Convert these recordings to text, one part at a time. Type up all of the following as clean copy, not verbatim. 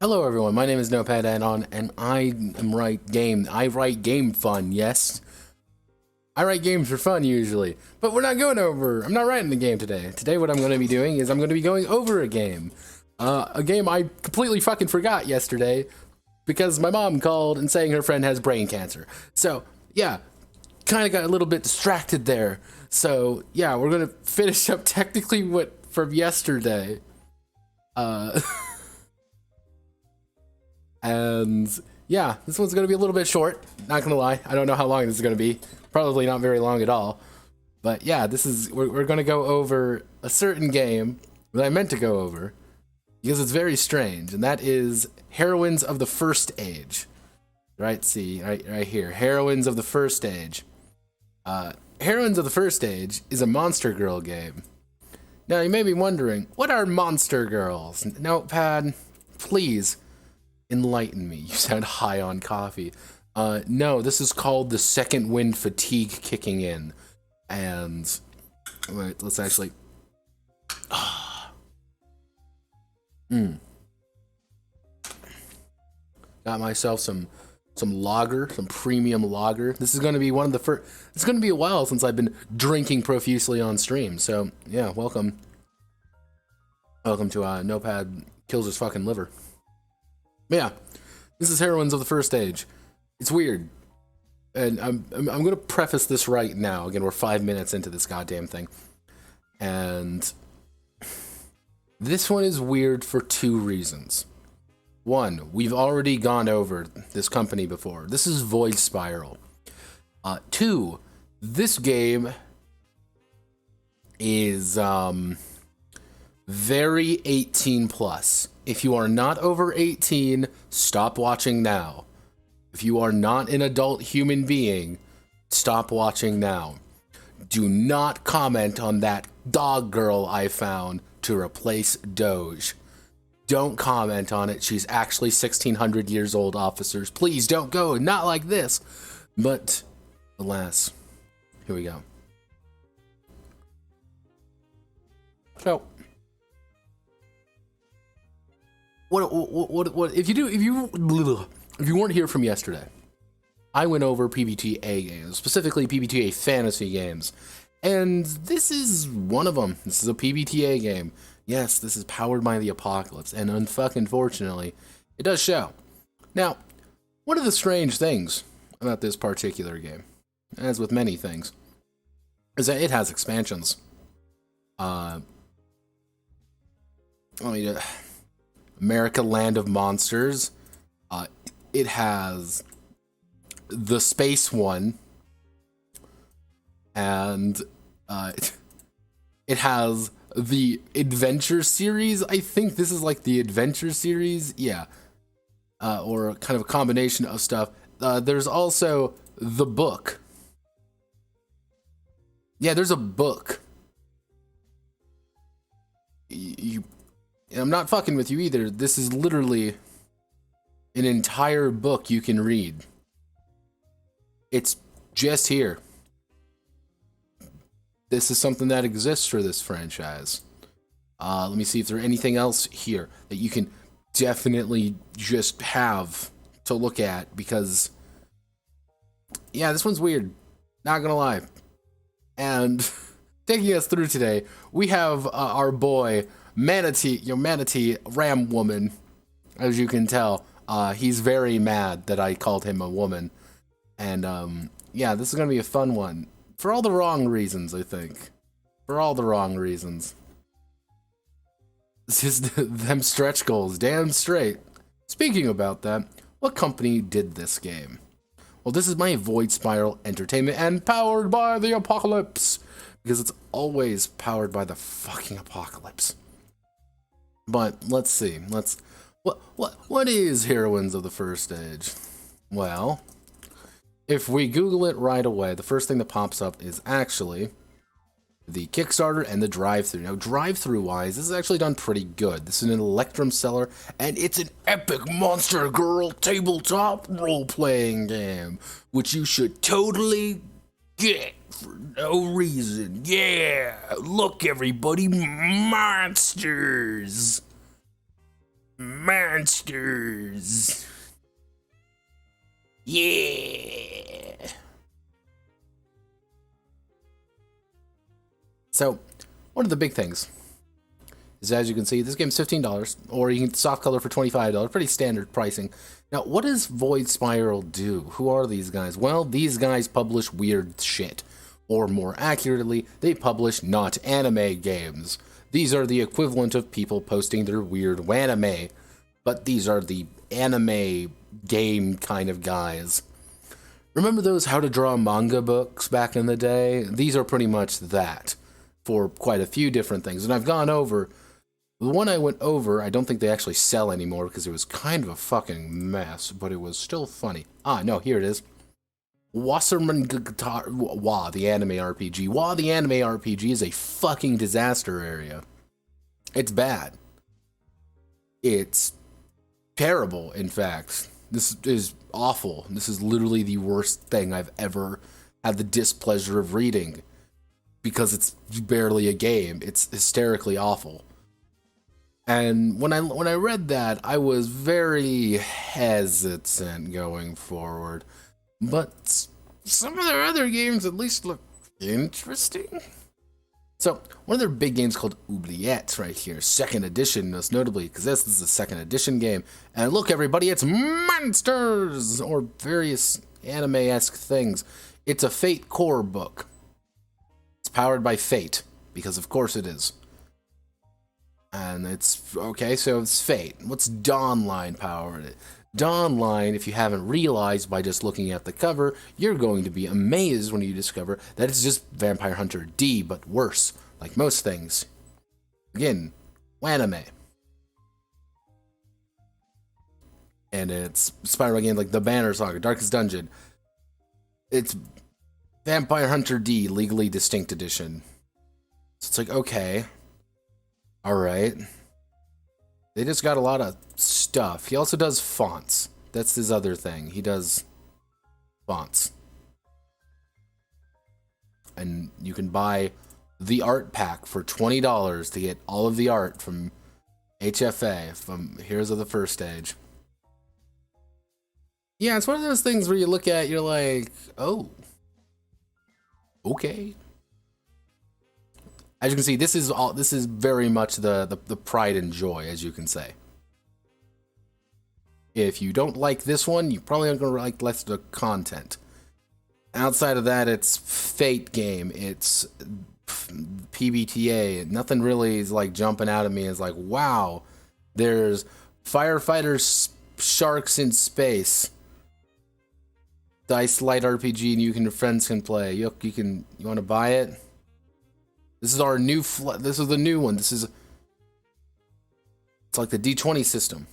Hello everyone, my name is Notepad Anon, and I write game fun, yes? I write games for fun usually, but I'm not writing the game today. Today what I'm going to be doing is I'm going to be going over a game. A game I completely fucking forgot yesterday, because my mom called and saying her friend has brain cancer. So, yeah, kind of got a little bit distracted there. So, yeah, we're going to finish up technically from yesterday. And yeah, this one's going to be a little bit short, not going to lie. I don't know how long this is going to be. Probably not very long at all. But yeah, we're going to go over a certain game that I meant to go over because it's very strange, and that is Heroines of the First Age. Right here, Heroines of the First Age. Heroines of the First Age is a Monster Girl game. Now, you may be wondering, what are Monster Girls? Notepad, please enlighten me. You sound high on coffee. No, this is called the second wind fatigue kicking in. And wait, let's actually got myself some lager, some premium lager. This is going to be one of the first. It's going to be a while since I've been drinking profusely on stream. So yeah, welcome to Notepad kills his fucking liver. Yeah, this is Heroines of the First Age. It's weird, and I'm gonna preface this right now. Again, we're 5 minutes into this goddamn thing, and this one is weird for two reasons. One, we've already gone over this company before. This is Void Spiral. Two, this game is very 18 plus. If you are not over 18, stop watching now. If you are not an adult human being, stop watching now. Do not comment on that dog girl I found to replace Doge. Don't comment on it. She's actually 1600 years old, officers. Please don't go. Not like this. But alas, here we go. So what if you weren't here from yesterday, I went over PBTA games, specifically PBTA fantasy games, and this is one of them. This is a PBTA game. Yes, this is powered by the apocalypse, and unfortunately, it does show. Now, one of the strange things about this particular game, as with many things, is that it has expansions. America Land of Monsters. It has the space one, and it has the adventure series. I think this is like the adventure series, yeah, or kind of a combination of stuff. There's also the book. Yeah, there's a book. I'm not fucking with you either. This is literally an entire book you can read. It's just here. This is something that exists for this franchise. Let me see if there's anything else here that you can definitely just have to look at, because yeah, this one's weird. Not gonna lie. And taking us through today, we have our boy Manatee, Manatee Ram Woman. As you can tell, he's very mad that I called him a woman. And yeah, this is gonna be a fun one. For all the wrong reasons, I think. For all the wrong reasons. This is them stretch goals, damn straight. Speaking about that, what company did this game? Well, this is my Void Spiral Entertainment, and powered by the apocalypse. Because it's always powered by the fucking apocalypse. But let's see. What is Heroines of the First Stage? Well, if we Google it right away, the first thing that pops up is actually the Kickstarter and the drive-thru. Now, drive-thru-wise, this is actually done pretty good. This is an Electrum seller, and it's an epic Monster Girl tabletop role-playing game, which you should totally get for no reason. Yeah! Look, everybody, monsters! Monsters! Yeah! So, one of the big things is, as you can see, this game's $15, or you can soft color for $25, pretty standard pricing. Now, what does Void Spiral do? Who are these guys? Well, these guys publish weird shit. Or more accurately, they publish not anime games. These are the equivalent of people posting their weird wanime, but these are the anime game kind of guys. Remember those how to draw manga books back in the day? These are pretty much that, for quite a few different things. And I've gone over, the one I went over, I don't think they actually sell anymore because it was kind of a fucking mess, but it was still funny. Ah, no, here it is. Wasserman Guitar, Wah, the anime RPG. Wah, the anime RPG is a fucking disaster area. It's bad. It's terrible, in fact. This is awful. This is literally the worst thing I've ever had the displeasure of reading. Because it's barely a game. It's hysterically awful. And when I read that, I was very hesitant going forward. But some of their other games at least look interesting. So, one of their big games called Oubliettes right here, second edition, most notably, because this is a second edition game. And look, everybody, it's monsters! Or various anime-esque things. It's a Fate core book. It's powered by Fate, because of course it is. And it's, okay, so it's Fate. What's Dawnline powered it? Dawnline, if you haven't realized by just looking at the cover, you're going to be amazed when you discover that it's just Vampire Hunter D, but worse, like most things. Again, anime. And it's Spiral again, like the Banner Saga, Darkest Dungeon. It's Vampire Hunter D, Legally Distinct Edition. So it's like, okay. Alright. They just got a lot of stuff. He also does fonts. That's his other thing. He does fonts. And you can buy the art pack for $20 to get all of the art from HFA, from Heroes of the First Stage. Yeah, it's one of those things where you look at, you're like, oh, okay. As you can see, this is very much the pride and joy, as you can say. If you don't like this one, you probably aren't going to like less of the content. Outside of that, it's Fate game. It's PBTA. Nothing really is like jumping out at me as like, wow, there's firefighters, sharks in space. Dice light RPG, and you and your friends can play. You want to buy it? This is our new. This is the new one. It's like the D20 system.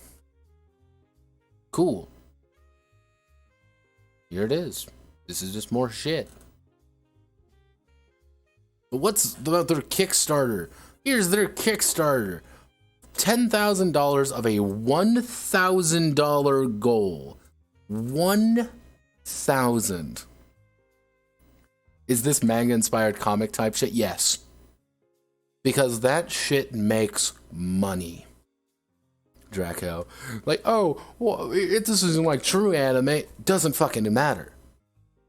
Cool. Here it is. This is just more shit. But what's about their Kickstarter? Here's their Kickstarter. $10,000 of a $1,000 goal. 1,000. Is this manga-inspired comic type shit? Yes. Because that shit makes money. Draco. Like, oh, well, this isn't like true anime. Doesn't fucking matter.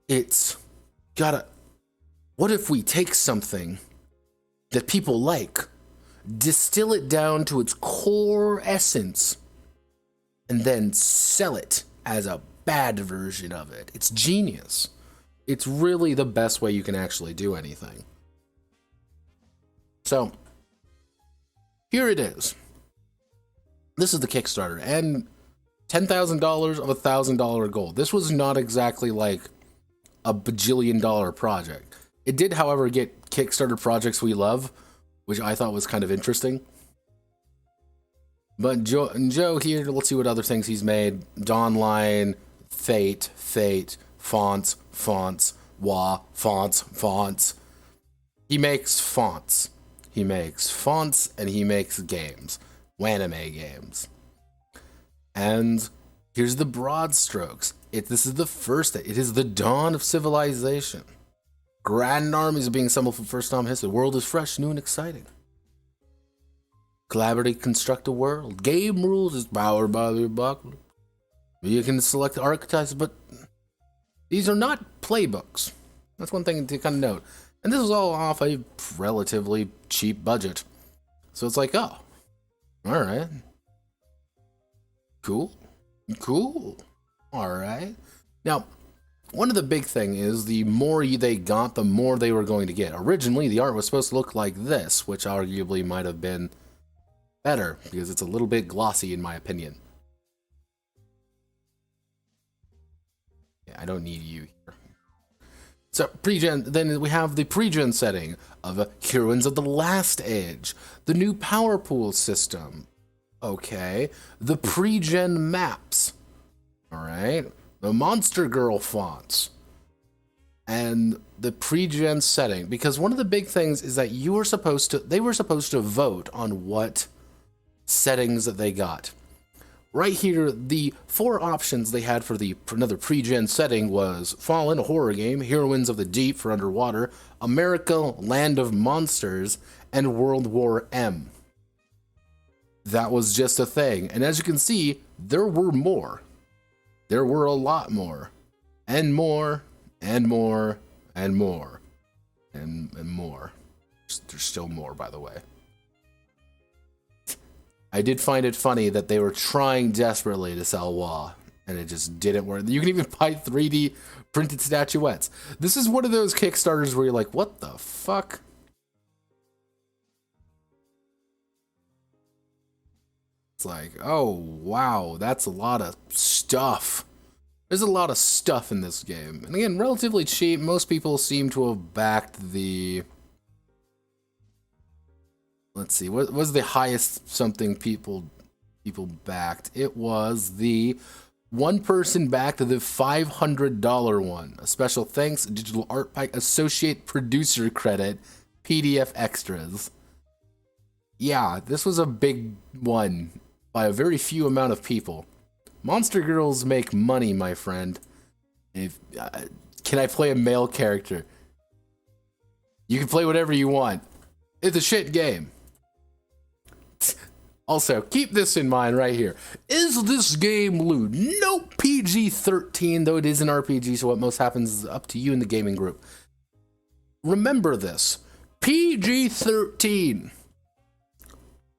It's gotta... What if we take something that people like, distill it down to its core essence, and then sell it as a bad version of it? It's genius. It's really the best way you can actually do anything. So, here it is. This is the Kickstarter, and $10,000 of a $1,000 goal. This was not exactly like a bajillion-dollar project. It did, however, get Kickstarter projects we love, which I thought was kind of interesting. But Joe here, let's see what other things he's made. Dawnline, Fate, fonts, fonts. He makes fonts. He makes fonts, and he makes games. Anime games. And here's the broad strokes. This is the first day. It is the dawn of civilization. Grand armies are being assembled for the first time in history. The world is fresh, new, and exciting. Collaborate, construct a world. Game rules is powered by the buckler. You can select the archetypes, but these are not playbooks. That's one thing to kind of note. And this is all off a relatively cheap budget. So it's like, oh, all right. Cool. All right. Now, one of the big thing is the more they got, the more they were going to get. Originally, the art was supposed to look like this, which arguably might have been better because it's a little bit glossy in my opinion. Yeah, I don't need you here. So, pre-gen, then we have the pre-gen setting of Heroines of the Last Age, the new power pool system, okay, the pre-gen maps, alright, the Monster Girl fonts, and the pre-gen setting, because one of the big things is that they were supposed to vote on what settings that they got. Right here, the 4 options they had for another pre-gen setting was Fallen, a horror game, Heroines of the Deep for underwater, America, Land of Monsters, and World War M. That was just a thing. And as you can see, there were more. There were a lot more. And more, and more, and more. And more. There's still more, by the way. I did find it funny that they were trying desperately to sell WoW, and it just didn't work. You can even buy 3D printed statuettes. This is one of those Kickstarters where you're like, what the fuck? It's like, oh, wow, that's a lot of stuff. There's a lot of stuff in this game. And again, relatively cheap. Most people seem to have backed the... Let's see, what was the highest something people backed? It was the one person backed the $500 one. A special thanks, digital art pack, associate producer credit, PDF extras. Yeah, this was a big one by a very few amount of people. Monster Girls make money, my friend. Can I play a male character? You can play whatever you want. It's a shit game. Also, keep this in mind right here. Is this game lewd? Nope, PG-13, though it is an RPG, so what most happens is up to you in the gaming group. Remember this. PG-13.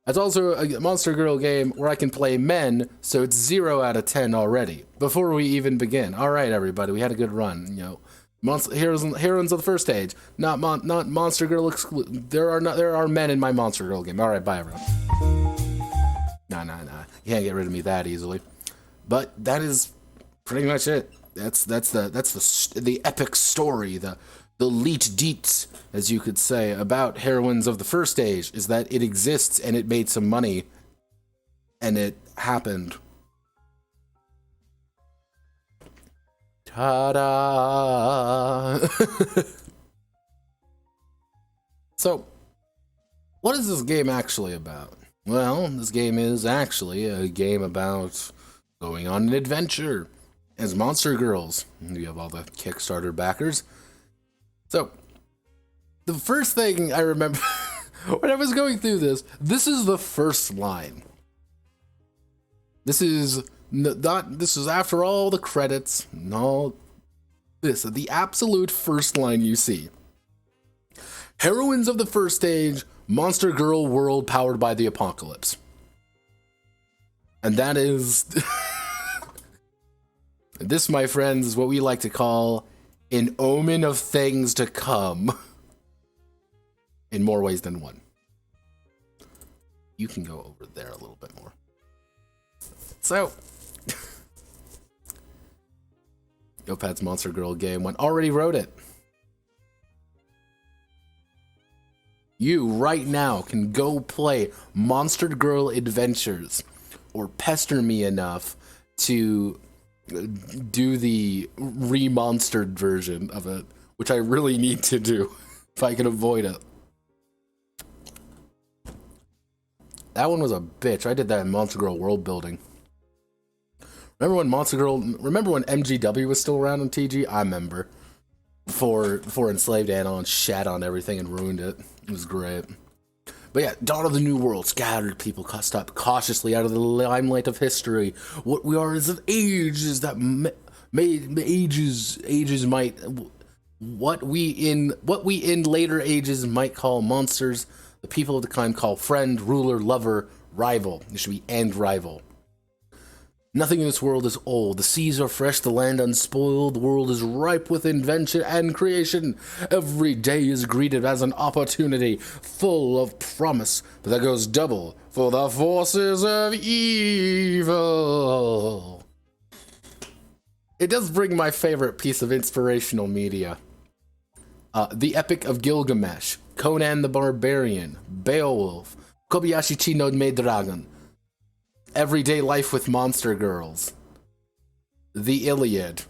It's also a Monster Girl game where I can play men, so it's 0 out of 10 already, before we even begin. Alright, everybody, we had a good run, you know. Heroines of the first stage, not Monster Girl exclusive. There are men in my Monster Girl game. Alright, bye, everyone. Nah. You can't get rid of me that easily. But that is pretty much it. That's the epic story, the leet deets, as you could say, about Heroines of the first stage, is that it exists and it made some money and it happened. Ta-da! So, what is this game actually about? Well, this game is actually a game about going on an adventure as Monster Girls. You have all the Kickstarter backers. So, the first thing I remember when I was going through this is the first line. This is after all the credits and all this, the absolute first line you see. Heroines of the first stage, Monster Girl world powered by the apocalypse. And that is this, my friends, is what we like to call an omen of things to come. In more ways than one. You can go over there a little bit more. So, Notepad's Monster Girl game one already wrote it. You, right now, can go play Monster Girl Adventures, or pester me enough to do the remonstered version of it, which I really need to do, if I can avoid it. That one was a bitch. I did that in Monster Girl World Building. Remember when MGW was still around on TG? I remember. Before Enslaved Anon shat on everything and ruined it. It was great. But yeah, Dawn of the New World, scattered people step cautiously out of the limelight of history. What we are is an ages that ages might, what we in later ages might call monsters, the people of the time call friend, ruler, lover, rival. It should be and rival. Nothing in this world is old. The seas are fresh, the land unspoiled, the world is ripe with invention and creation. Every day is greeted as an opportunity, full of promise, but that goes double for the forces of evil. It does bring my favorite piece of inspirational media. The Epic of Gilgamesh, Conan the Barbarian, Beowulf, Kobayashi no Maid Dragon, Everyday Life with Monster Girls, The Iliad.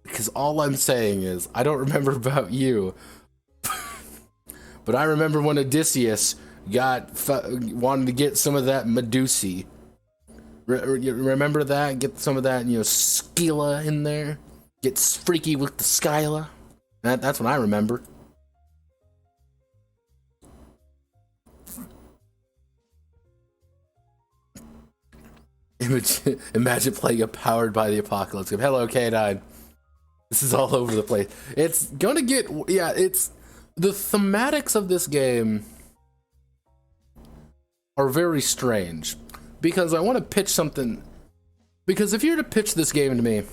Because all I'm saying is, I don't remember about you, but I remember when Odysseus wanted to get some of that Medusa. Remember that? Get some of that, Scylla in there. Get freaky with the Scylla. That's what I remember. Imagine playing a Powered by the Apocalypse game. Hello, K9. This is all over the place. It's gonna get... Yeah, it's... The thematics of this game are very strange. Because I want to pitch something... Because if you were to pitch this game to me...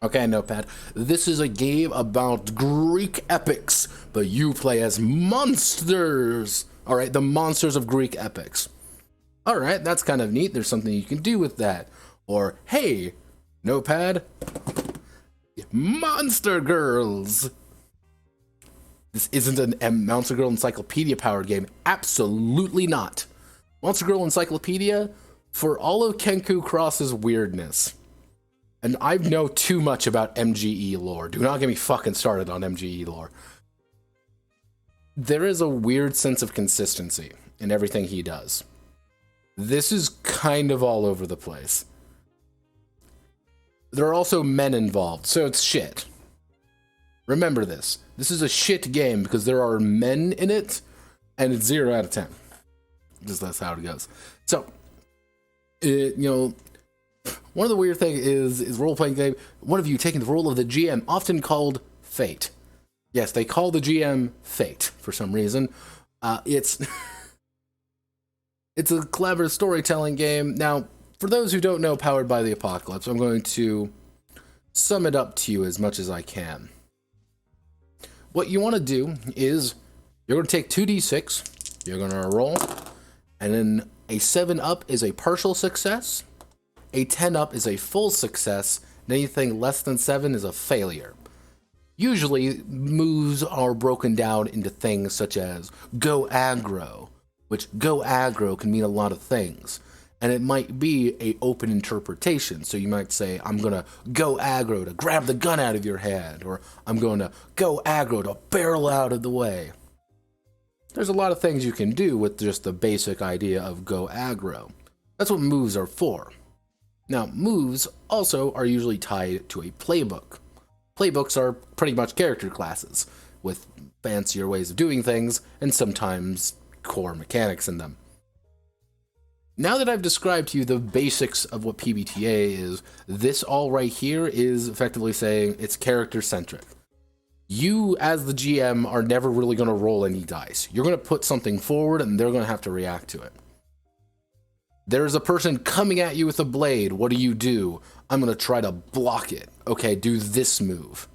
Okay, Notepad. This is a game about Greek epics, but you play as monsters. Alright, the monsters of Greek epics. Alright, that's kind of neat. There's something you can do with that. Or, hey, Notepad, Monster Girls. This isn't a Monster Girl Encyclopedia powered game. Absolutely not. Monster Girl Encyclopedia, for all of Kenku Cross's weirdness, and I know too much about MGE lore. Do not get me fucking started on MGE lore. There is a weird sense of consistency in everything he does. This is kind of all over the place. There are also men involved, so it's shit. Remember this. This is a shit game because there are men in it, and it's 0 out of 10. Just that's how it goes. So, one of the weird things is role-playing game, one of you taking the role of the GM, often called Fate. Yes, they call the GM Fate for some reason. It's It's a clever storytelling game. Now, for those who don't know Powered by the Apocalypse, I'm going to sum it up to you as much as I can. What you want to do is you're going to take 2d6, you're going to roll, and then a 7 up is a partial success, a 10 up is a full success, and anything less than 7 is a failure. Usually, moves are broken down into things such as go aggro, which go aggro can mean a lot of things. And it might be a open interpretation. So you might say, I'm going to go aggro to grab the gun out of your hand, or I'm going to go aggro to barrel out of the way. There's a lot of things you can do with just the basic idea of go aggro. That's what moves are for. Now, moves also are usually tied to a playbook. Playbooks are pretty much character classes, with fancier ways of doing things, and sometimes core mechanics in them. Now that I've described to you the basics of what PBTA is, this all right here is effectively saying it's character-centric. You, as the GM, are never really going to roll any dice. You're going to put something forward, and they're going to have to react to it. There's a person coming at you with a blade. What do? I'm going to try to block it. Okay, do this move.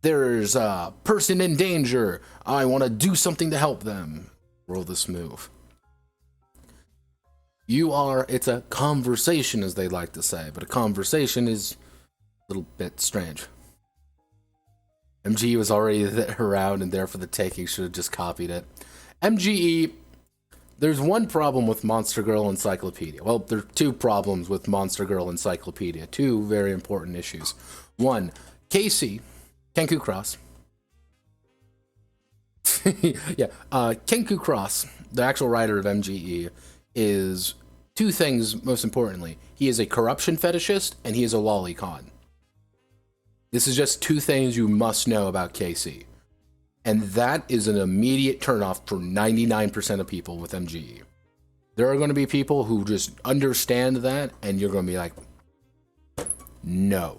There's a person in danger. I want to do something to help them. Roll this move. It's a conversation, as they like to say, but a conversation is a little bit strange. MGE was already around and there for the taking, should have just copied it. MGE, there's one problem with Monster Girl Encyclopedia. Well, there are two problems with Monster Girl Encyclopedia, two very important issues. One, Casey, Kenku Cross. Kenku Cross, the actual writer of MGE, is two things most importantly. He is a corruption fetishist and he is a lolicon. This is just two things you must know about Casey. And that is an immediate turnoff for 99% of people with MGE. There are going to be people who just understand that and you're going to be like, no.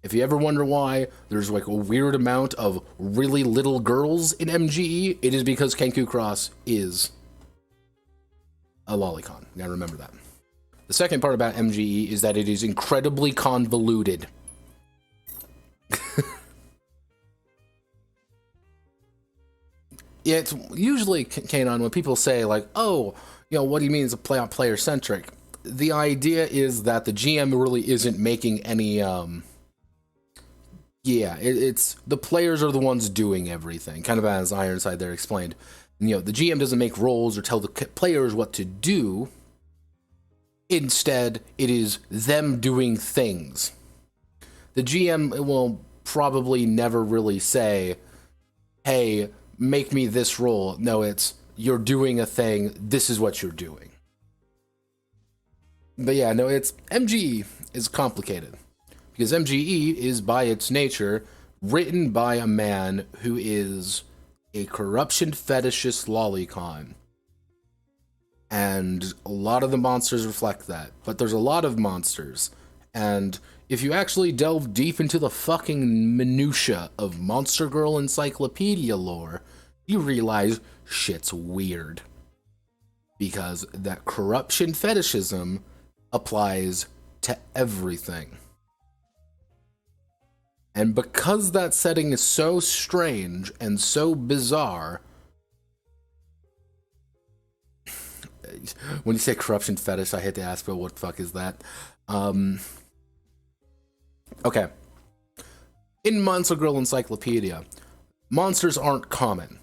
If you ever wonder why there's like a weird amount of really little girls in MGE, it is because Kenku Cross is a lolicon. Now remember that. The second part about MGE is that it is incredibly convoluted. Yeah, it's usually, Kanon, when people say like, oh, what do you mean it's a player centric? The idea is that the GM really isn't making any, it's the players are the ones doing everything, kind of as Ironside there explained. The GM doesn't make rolls or tell the players what to do. Instead, it is them doing things. The GM will probably never really say, hey, make me this roll. No, it's, you're doing a thing, this is what you're doing. But yeah, no, it's, MGE is complicated. Because MGE is, by its nature, written by a man who is a corruption fetishist lolicon. And a lot of the monsters reflect that. But there's a lot of monsters. And if you actually delve deep into the fucking minutia of Monster Girl Encyclopedia lore, you realize shit's weird. Because that corruption fetishism applies to everything. And because that setting is so strange and so bizarre, when you say corruption fetish, I hate to ask, but what the fuck is that? Okay. In Monster Girl Encyclopedia, monsters aren't common.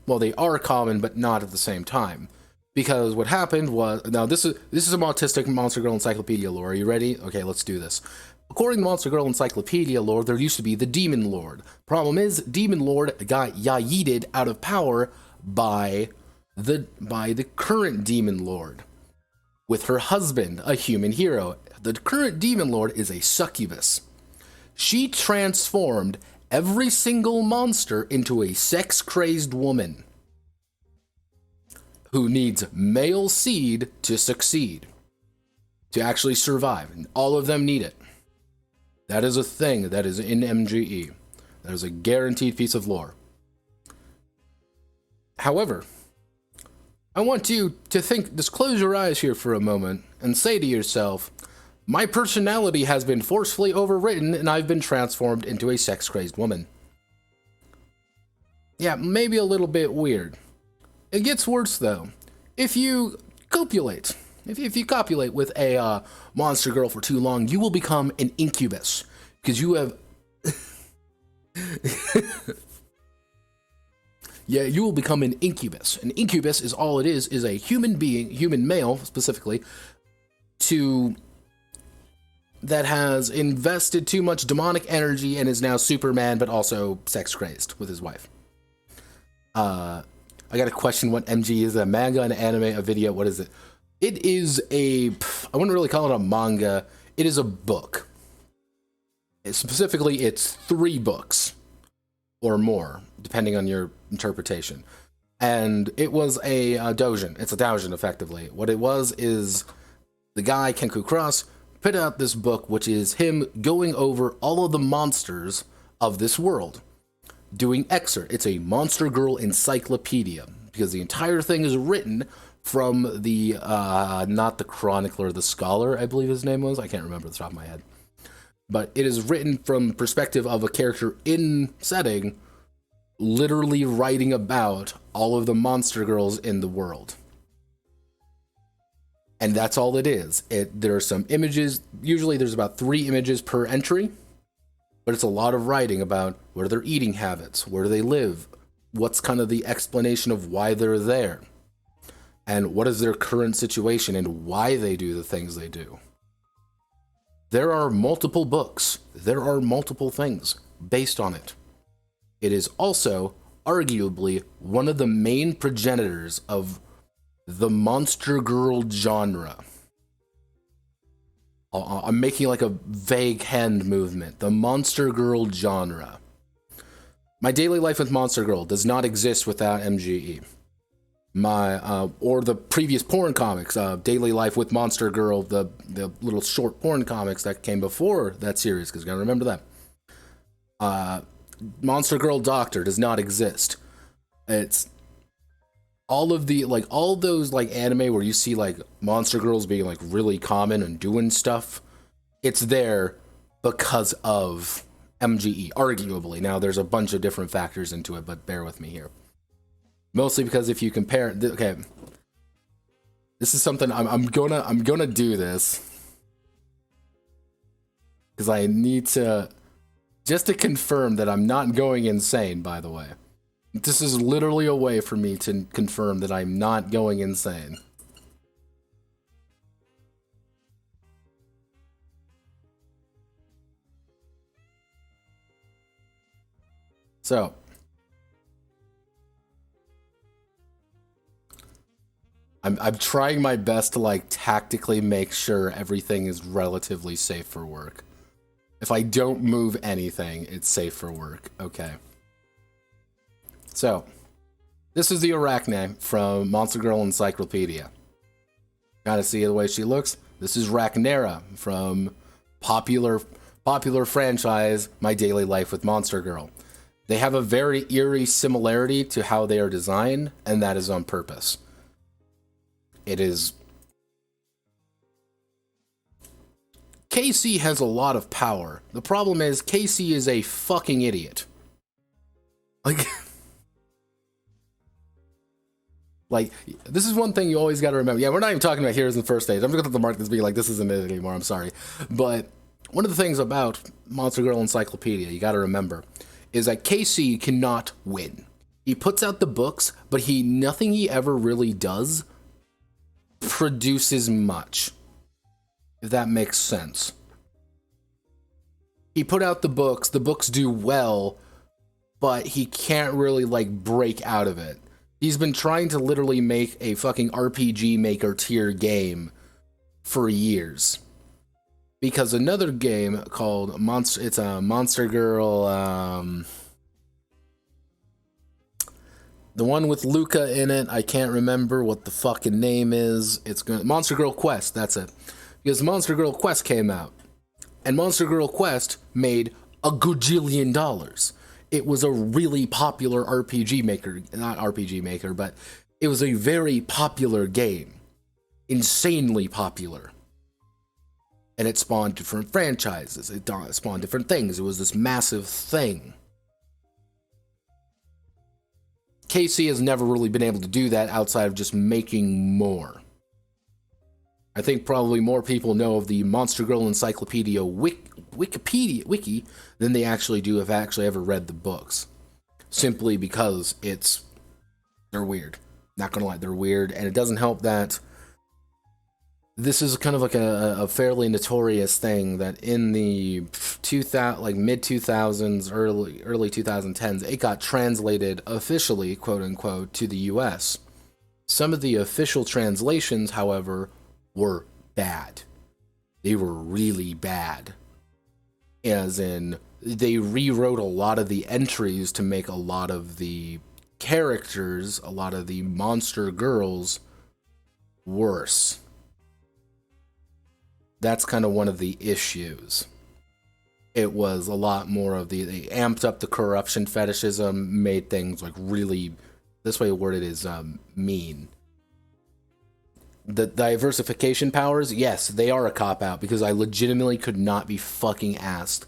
Well, they are common, but not at the same time. Because what happened was, now this is some autistic Monster Girl Encyclopedia lore. Are you ready? Okay, let's do this. According to Monster Girl Encyclopedia lore, there used to be the Demon Lord. Problem is, Demon Lord got yeeted out of power by the current Demon Lord, with her husband, a human hero. The current Demon Lord is a succubus. She transformed every single monster into a sex-crazed woman who needs male seed to succeed, to actually survive, and all of them need it. That is a thing that is in MGE. That is a guaranteed piece of lore. However, I want you to think, just close your eyes here for a moment and say to yourself, my personality has been forcefully overwritten and I've been transformed into a sex-crazed woman. Yeah, maybe a little bit weird. It gets worse though. If you copulate, if you copulate with a monster girl for too long, you will become an incubus because you have. Yeah, you will become an incubus. An incubus is all it is a human being, human male specifically, that has invested too much demonic energy and is now Superman, but also sex crazed with his wife. I got to question what MG is: a manga, an anime, a video. What is it? It is I wouldn't really call it a manga. It is a book. Specifically, it's 3 books or more, depending on your interpretation. And it was a doujin. It's a doujin, effectively. What it was is the guy, Kenku Cross, put out this book, which is him going over all of the monsters of this world, doing excerpt. It's a Monster Girl Encyclopedia, because the entire thing is written from the, not the chronicler, the scholar, I believe his name was. I can't remember off the top of my head. But it is written from the perspective of a character in setting, literally writing about all of the monster girls in the world. And that's all it is. There are some images. Usually there's about 3 images per entry, but it's a lot of writing about what are their eating habits, where do they live, what's kind of the explanation of why they're there, and what is their current situation and why they do the things they do. There are multiple books. There are multiple things based on it. It is also arguably one of the main progenitors of the Monster Girl genre. I'm making like a vague hand movement. The Monster Girl genre. My daily life with Monster Girl does not exist without MGE. Or the previous porn comics, Daily Life with Monster Girl, the little short porn comics that came before that series, because you gotta remember that. Monster Girl Doctor does not exist. It's all of the, like, all those, like, anime where you see, like, monster girls being, like, really common and doing stuff. It's there because of MGE, arguably. Now, there's a bunch of different factors into it, but bear with me here. Mostly because if you compare, okay, this is something I'm gonna do this because I need to, just to confirm that I'm not going insane, by the way. This is literally a way for me to confirm that I'm not going insane. So, I'm trying my best to, like, tactically make sure everything is relatively safe for work. If I don't move anything, it's safe for work. Okay. So, this is the Arachne from Monster Girl Encyclopedia. Gotta see the way she looks. This is Rachnera from popular franchise My Daily Life with Monster Girl. They have a very eerie similarity to how they are designed, and that is on purpose. It is... KC has a lot of power. The problem is, KC is a fucking idiot. Like... Like, this is one thing you always gotta remember. Yeah, we're not even talking about Heroes in the first stage. I'm just gonna have to mark this being like, this isn't it anymore, I'm sorry. But one of the things about Monster Girl Encyclopedia, you gotta remember, is that KC cannot win. He puts out the books, but nothing he ever really does produces much. If that makes sense. He put out the books do well, but he can't really, like, break out of it. He's been trying to literally make a fucking RPG Maker tier game for years. Because another game called Monster Girl, the one with Luca in it, I can't remember what the fucking name is. Monster Girl Quest, that's it. Because Monster Girl Quest came out. And Monster Girl Quest made a gajillion dollars. It was a really popular RPG maker, not RPG maker, but It was a very popular game. Insanely popular. And it spawned different franchises. It spawned different things. It was this massive thing. KC has never really been able to do that outside of just making more. I think probably more people know of the Monster Girl Encyclopedia wiki than they actually do have actually ever read the books. Simply because they're weird. Not gonna lie, they're weird, and it doesn't help that this is kind of like a fairly notorious thing that in the mid 2000s, early 2010s, it got translated officially, quote unquote, to the US. Some of the official translations, however, were bad. They were really bad. As in, they rewrote a lot of the entries to make a lot of the characters, a lot of the monster girls, worse. That's kind of one of the issues. It was a lot more of they amped up the corruption fetishism, made things like really, this way to word it is mean. The diversification powers, yes, they are a cop-out because I legitimately could not be fucking asked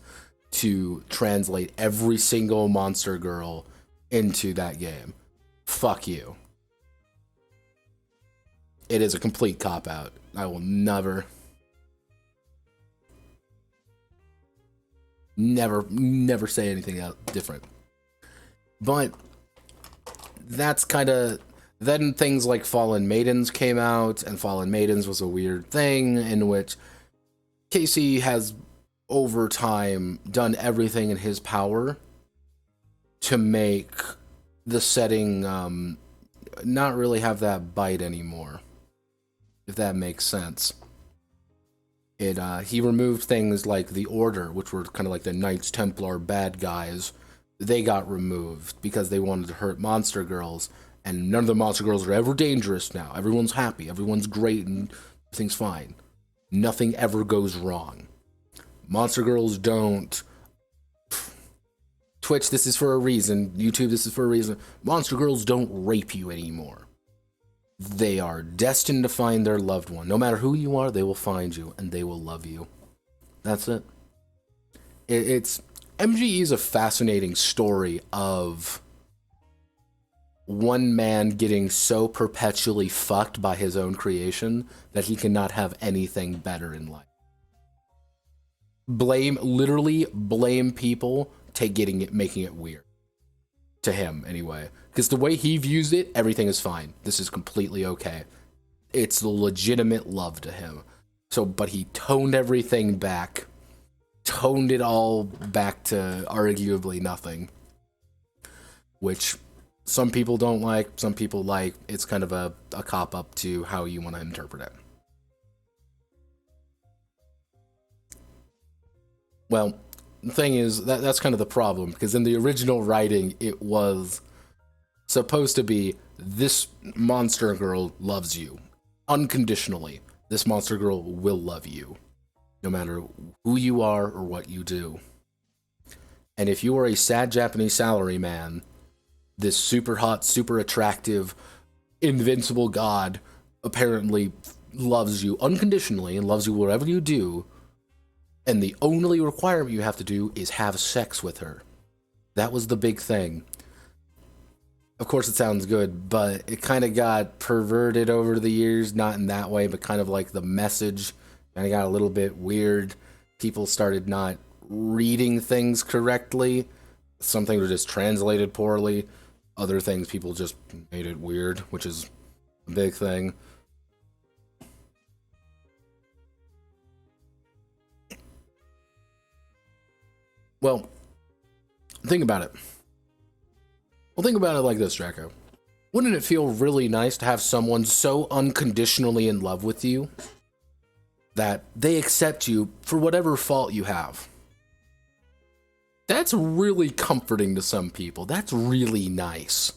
to translate every single monster girl into that game. Fuck you. It is a complete cop-out. I will never say anything different. But that's kind of, then things like Fallen Maidens came out, and Fallen Maidens was a weird thing in which Casey has over time done everything in his power to make the setting not really have that bite anymore, if that makes sense. He removed things like the Order, which were kind of like the Knights Templar bad guys. They got removed because they wanted to hurt monster girls, and none of the monster girls are ever dangerous now. Everyone's happy, everyone's great, and everything's fine. Nothing ever goes wrong. Monster girls don't... Twitch, this is for a reason. YouTube, this is for a reason. Monster girls don't rape you anymore. They are destined to find their loved one. No matter who you are, they will find you, and they will love you. That's it. It's... MGE is a fascinating story of one man getting so perpetually fucked by his own creation that he cannot have anything better in life. Literally blame people making it weird. To him, anyway. Because the way he views it, everything is fine. This is completely okay. It's the legitimate love to him. But he toned everything back. Toned it all back to arguably nothing. Which some people don't like, some people like. It's kind of a cop-up to how you want to interpret it. Well, the thing is, that's kind of the problem, because in the original writing, it was supposed to be, this monster girl loves you. Unconditionally. This monster girl will love you. No matter who you are or what you do. And if you are a sad Japanese salaryman, this super hot, super attractive, invincible god apparently loves you unconditionally and loves you whatever you do, and the only requirement you have to do is have sex with her. That was the big thing. Of course it sounds good, but it kind of got perverted over the years, not in that way, but kind of like the message kind of got a little bit weird. People started not reading things correctly. Some things were just translated poorly. Other things people just made it weird, which is a big thing. Well, think about it. Well, think about it like this, Draco. Wouldn't it feel really nice to have someone so unconditionally in love with you that they accept you for whatever fault you have? That's really comforting to some people. That's really nice.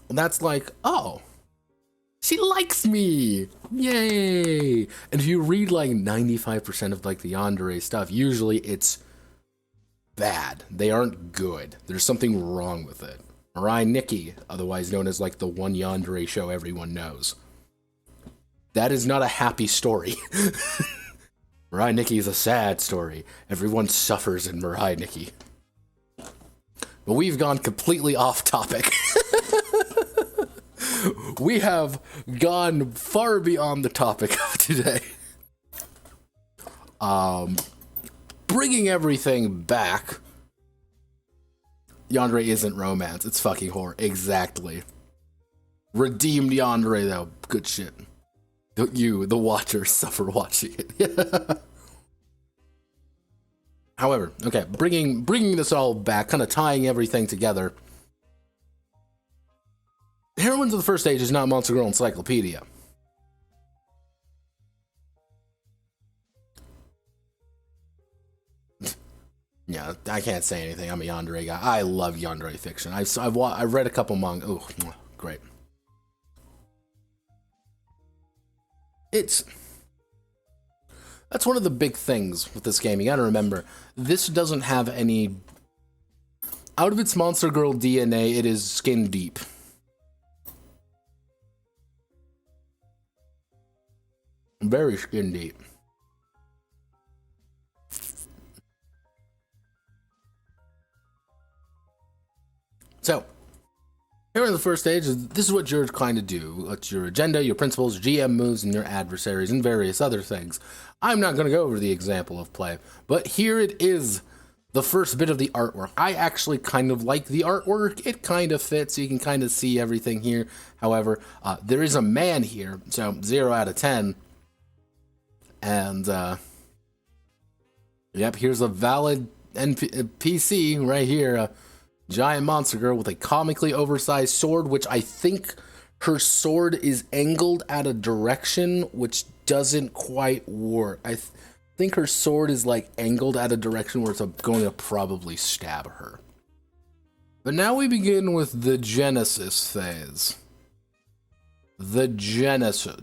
That's like, oh, she likes me! Yay! And if you read like 95% of like the yandere stuff, usually it's bad. They aren't good. There's something wrong with it. Mirai Nikki, otherwise known as like the one yandere show everyone knows. That is not a happy story. Mirai Nikki is a sad story. Everyone suffers in Mirai Nikki. But we've gone completely off topic. We have gone far beyond the topic of today. Bringing everything back. Yandere isn't romance. It's fucking horror. Exactly. Redeemed Yandere, though. Good shit. You, the watcher, suffer watching it. However, okay, bringing this all back, kind of tying everything together. Heroines of the First Stage is not Monster Girl Encyclopedia. Yeah, I can't say anything. I'm a yandere guy. I love yandere fiction. I've read a couple manga. Oh, great. That's one of the big things with this game. You gotta remember, this doesn't have any... Out of its Monster Girl DNA, it is skin deep. Very skin deep. So, here in the first stage, this is what you're trying to do. What's your agenda, your principles, GM moves, and your adversaries, and various other things. I'm not going to go over the example of play, but here it is, the first bit of the artwork. I actually kind of like the artwork. It kind of fits. You can kind of see everything here. However, there is a man here, so 0 out of 10. And, yep, here's a valid NPC right here. Giant monster girl with a comically oversized sword, which I think her sword is angled at a direction which doesn't quite work. I think her sword is like angled at a direction where it's going to probably stab her. But now we begin with the Genesis phase. The Genesis.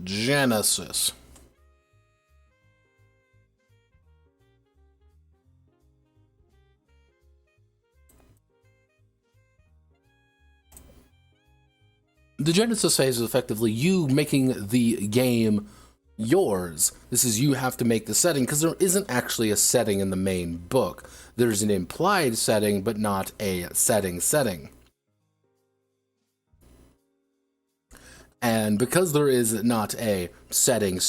The Genesis phase is effectively you making the game yours. This is you have to make the setting, because there isn't actually a setting in the main book. There's an implied setting, but not a setting. And because there is not a setting,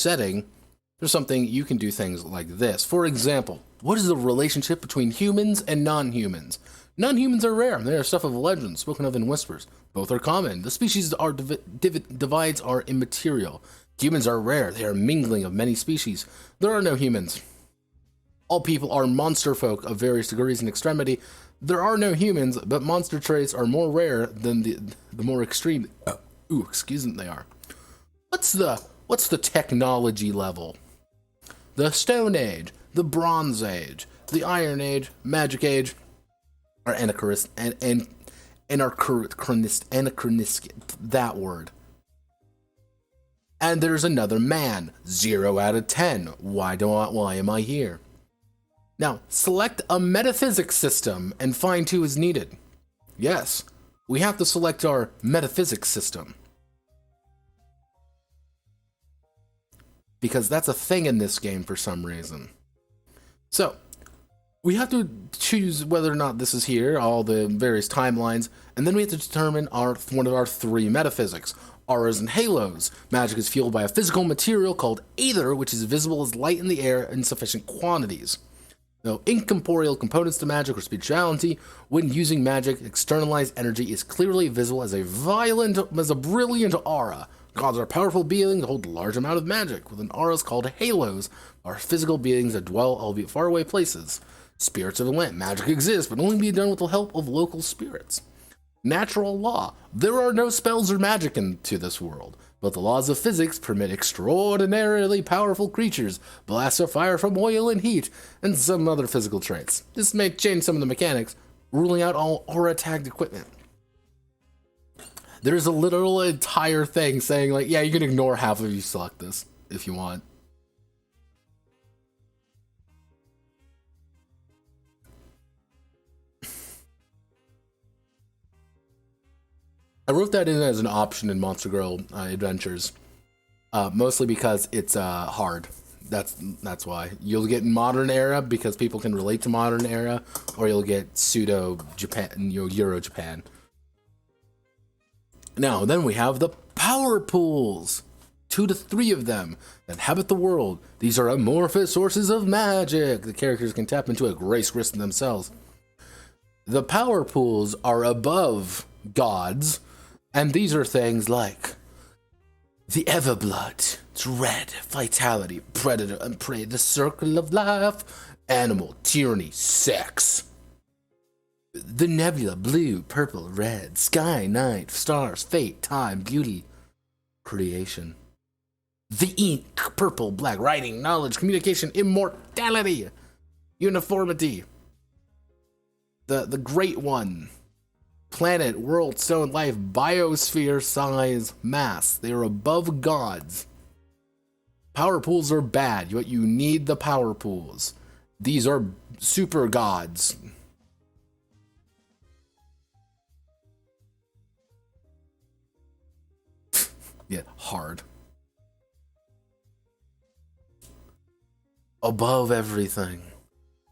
there's something you can do things like this. For example, what is the relationship between humans and non-humans? Non-humans are rare. They are stuff of legend, spoken of in whispers. Both are common. The species divides are immaterial. Humans are rare. They are mingling of many species. There are no humans. All people are monster folk of various degrees and extremity. There are no humans, but monster traits are more rare than the more extreme. They are. What's the technology level? The Stone Age, the Bronze Age, the Iron Age, Magic Age, are anachronistic, that word. And there's another man, 0 out of 10. Why am I here? Now, select a metaphysics system and find who is needed. Yes, we have to select our metaphysics system. Because that's a thing in this game for some reason. So, we have to choose whether or not this is here, all the various timelines, and then we have to determine one of our 3 metaphysics. Auras and halos. Magic is fueled by a physical material called aether, which is visible as light in the air in sufficient quantities. Though incorporeal components to magic or spirituality, when using magic, externalized energy is clearly visible as a brilliant aura. Gods are powerful beings that hold a large amount of magic, with an auras called halos, are physical beings that dwell, albeit faraway places. Spirits of the land. Magic exists, but only be done with the help of local spirits. Natural law. There are no spells or magic into this world, but the laws of physics permit extraordinarily powerful creatures, blasts of fire from oil and heat, and some other physical traits. This may change some of the mechanics, ruling out all aura-tagged equipment. There's a literal entire thing saying, like, yeah, you can ignore half of you select this if you want. I wrote that in as an option in Monster Girl Adventures, mostly because it's hard. That's why. You'll get modern era because people can relate to modern era, or you'll get pseudo Japan, Euro Japan. Now, then we have the power pools. 2 to 3 of them that inhabit the world. These are amorphous sources of magic. The characters can tap into a grace written themselves. The power pools are above gods, and these are things like the Everblood, dread, vitality, predator and prey, the circle of life, animal, tyranny, sex. The nebula, blue, purple, red, sky, night, stars, fate, time, beauty, creation. The ink, purple, black, writing, knowledge, communication, immortality, uniformity. The great one. Planet, world, stone, life, biosphere, size, mass. They are above gods. Power pools are bad, but you need the power pools. These are super gods. Yeah, hard. Above everything.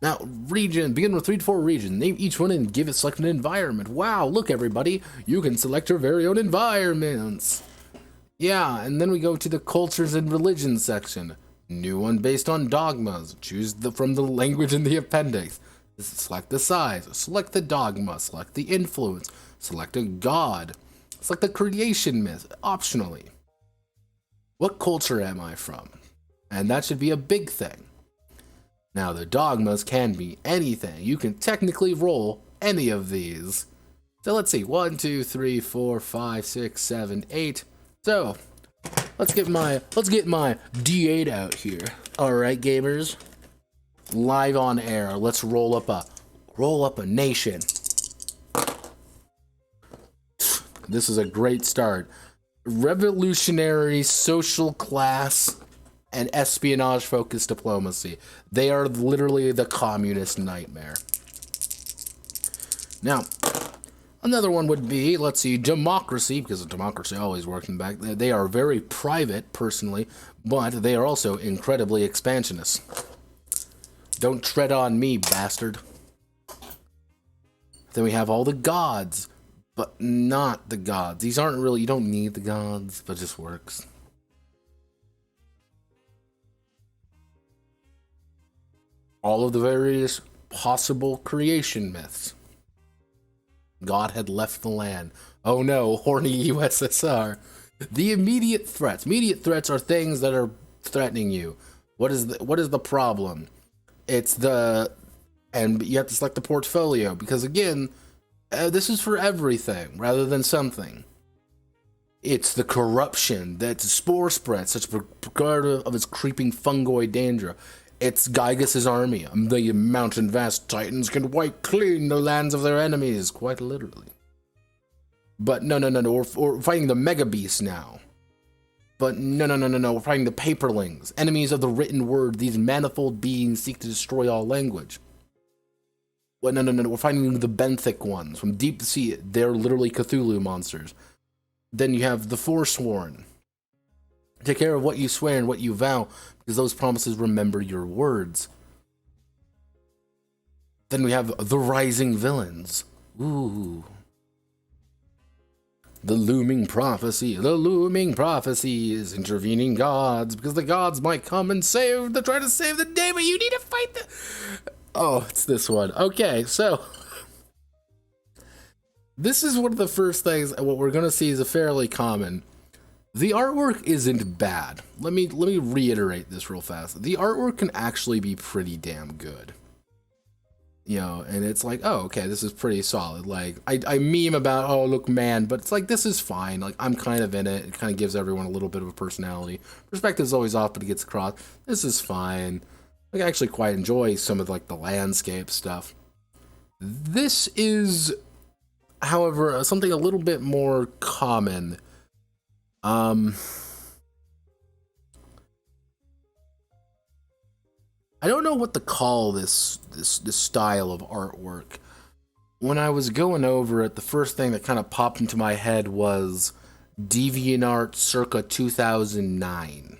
Now, region, begin with 3 to 4 regions. Name each one and give it select an environment. Wow, look everybody, you can select your very own environments. Yeah, and then we go to the cultures and religions section. New one based on dogmas. Choose from the language in the appendix. Select the size, select the dogma, select the influence, select a god, select the creation myth, optionally. What culture am I from? And that should be a big thing. Now, the dogmas can be anything. You can technically roll any of these. So let's see, 1, 2, 3, 4, 5, 6, 7, 8. So let's get my D8 out here. All right, gamers, live on air. Let's roll up a nation. This is a great start. Revolutionary social class and espionage-focused diplomacy. They are literally the communist nightmare. Now, another one would be, let's see, democracy, because democracy always works in the back. They are very private, personally, but they are also incredibly expansionist. Don't tread on me, bastard. Then we have all the gods, but not the gods. These aren't really, you don't need the gods, but it just works. All of the various possible creation myths. God had left the land. Oh no, horny USSR. The immediate threats. Immediate threats are things that are threatening you. What is the problem? And you have to select the portfolio, because again, this is for everything rather than something. It's the corruption that spore spread, such regard of its creeping fungoid danger. It's Gygas's army. The mountain vast titans can wipe clean the lands of their enemies, quite literally. But no, we're fighting the mega beasts now. But no, we're fighting the paperlings, enemies of the written word. These manifold beings seek to destroy all language. Well, no, we're fighting the benthic ones from deep sea. They're literally Cthulhu monsters. Then you have the Forsworn. Take care of what you swear and what you vow, because those promises remember your words. Then we have the rising villains. Ooh. The looming prophecy. The looming prophecy is intervening gods, because the gods might come and try to save the day, but you need to fight the... Oh, it's this one. Okay, so... This is one of the first things, what we're going to see is a fairly common. The artwork isn't bad. Let me reiterate this real fast. The artwork can actually be pretty damn good. You know, and it's like, oh, okay, this is pretty solid. Like, I meme about, oh, look, man, but it's like, this is fine. Like, I'm kind of in it. It kind of gives everyone a little bit of a personality. Perspective's always off, but it gets across. This is fine. Like, I actually quite enjoy some of, like, the landscape stuff. This is, however, something a little bit more common. I don't know what to call this style of artwork. when I was going over it, the first thing that kind of popped into my head was DeviantArt circa 2009.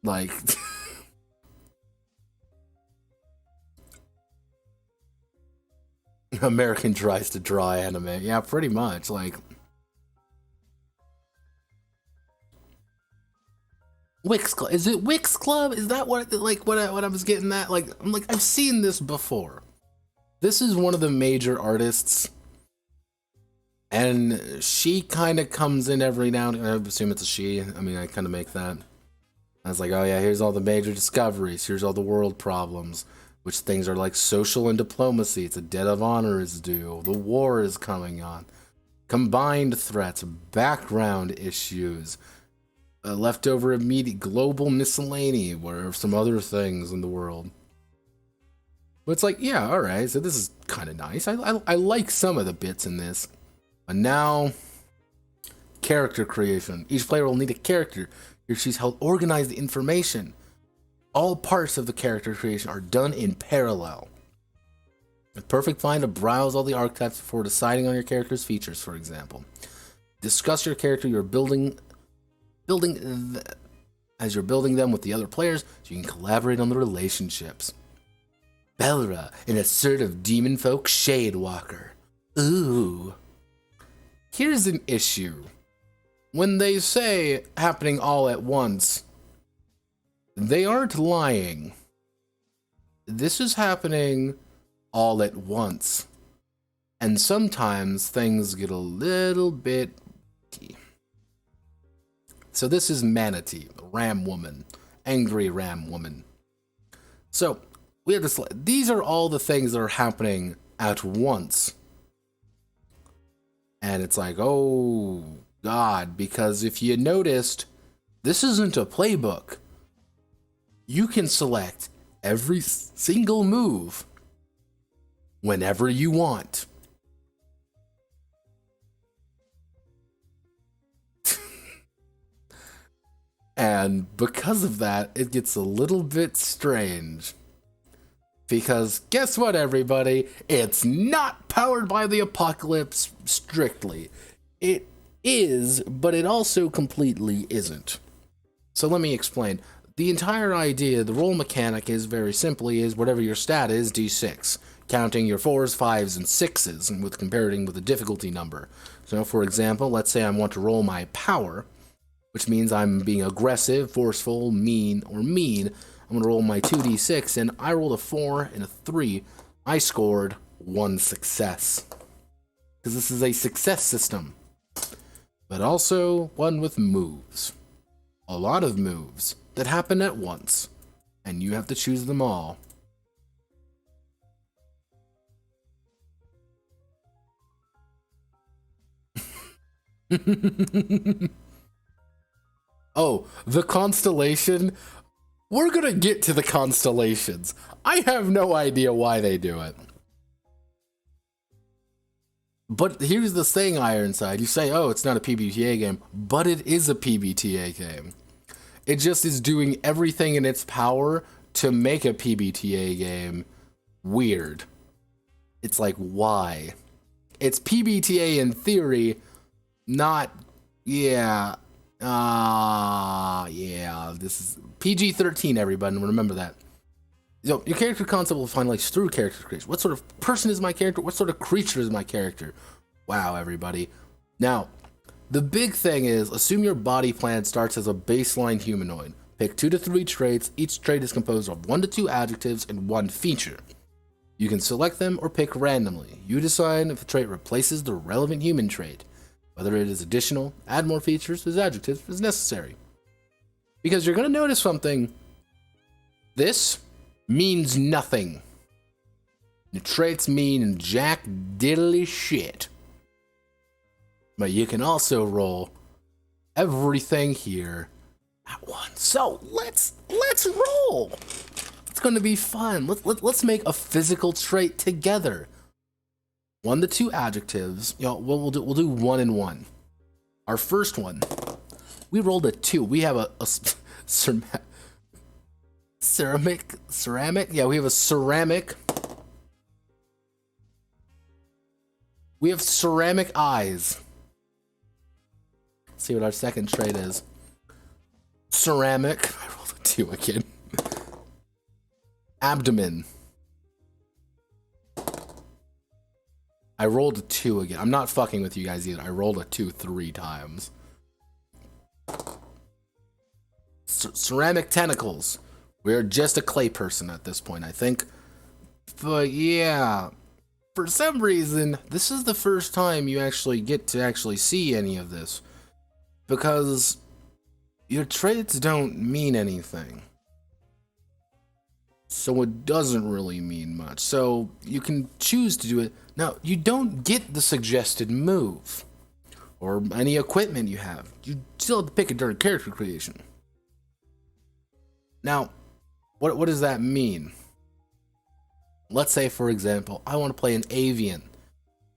Like, American tries to draw anime. Yeah, pretty much. Like, Wix Club. Is it Wix Club? Is that what I was getting at? Like, I'm like, I've seen this before. This is one of the major artists, and she kind of comes in every now and then. I assume it's a she. I mean, I kind of make that. I was like, oh yeah, here's all the major discoveries. Here's all the world problems, which things are like social and diplomacy. It's a debt of honor is due. The war is coming on. Combined threats, background issues, leftover immediate global miscellany, where some other things in the world. But it's like, yeah, all right. So this is kind of nice. I like some of the bits in this. But now, character creation. Each player will need a character. Here she's helped organize the information. All parts of the character creation are done in parallel. A perfect find to browse all the archetypes before deciding on your character's features, for example. Discuss your character you're building as you're building them with the other players, so you can collaborate on the relationships. Belra, an assertive demon folk shade walker. Ooh. Here's an issue. When they say happening all at once, they aren't lying. This is happening all at once. And sometimes things get a little bit wonky. So this is Manatee, Ram Woman, Angry Ram Woman. So we have this. These are all the things that are happening at once. And it's like, oh God, because if you noticed, this isn't a playbook. You can select every single move whenever you want. And because of that, it gets a little bit strange. Because guess what, everybody? It's not powered by the apocalypse strictly. It is, but it also completely isn't. So let me explain. The entire idea, the role mechanic is very simply is whatever your stat is, d6, counting your 4s, 5s, and 6s, and with comparing with a difficulty number. So for example, let's say I want to roll my power, which means I'm being aggressive, forceful, mean, or mean. I'm going to roll my 2d6, and I rolled a 4 and a 3. I scored 1 success. Because this is a success system. But also one with moves. A lot of moves that happen at once. And you have to choose them all. Oh, the constellation? We're gonna get to the constellations. I have no idea why they do it. But here's the thing, Ironside. You say, oh, it's not a PBTA game, but it is a PBTA game. It just is doing everything in its power to make a PBTA game weird. It's like, why? It's PBTA in theory, not, yeah. Yeah, this is PG-13, everybody, remember that. So, your character concept will find life through character creation. What sort of person is my character? What sort of creature is my character? Wow, everybody. Now, the big thing is, assume your body plan starts as a baseline humanoid. Pick 2 to 3 traits. Each trait is composed of 1 to 2 adjectives and 1 feature. You can select them or pick randomly. You decide if the trait replaces the relevant human trait. Whether it is additional, add more features as adjectives as necessary. Because you're going to notice something. This means nothing. The traits mean jack diddly shit. But you can also roll everything here at once. So let's roll. It's going to be fun. Let's make a physical trait together. 1 to 2 adjectives. You know, we'll do 1 and 1. Our first one, we rolled a 2. We have a ceramic. Yeah, we have a ceramic We have ceramic eyes. Let's see what our second trait is. Ceramic. I rolled a 2 again. Abdomen. I rolled a 2 again. I'm not fucking with you guys either. I rolled a 2 3 times. Ceramic tentacles. We're just a clay person at this point, I think. But yeah, for some reason, this is the first time you actually get to actually see any of this. Because your traits don't mean anything. So it doesn't really mean much. So you can choose to do it. Now, you don't get the suggested move. Or any equipment you have. You still have to pick it during character creation. Now, what does that mean? Let's say, for example, I want to play an avian.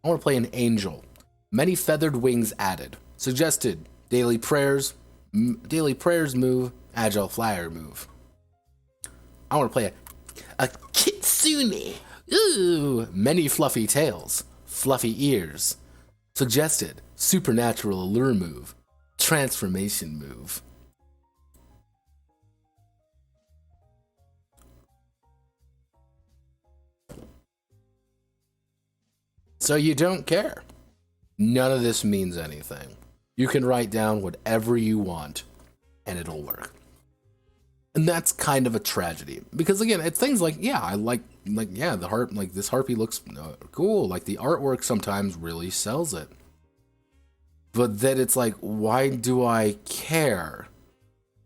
I want to play an angel. Many feathered wings added. Suggested daily prayers move, agile flyer move. I want to play a kitsune. Ooh, many fluffy tails, fluffy ears. Suggested supernatural allure move, transformation move. So you don't care. None of this means anything. You can write down whatever you want, and it'll work. And that's kind of a tragedy. Because again, it's things like, yeah, I like yeah, the harp, like this harpy looks cool. Like the artwork sometimes really sells it. But then it's like, why do I care?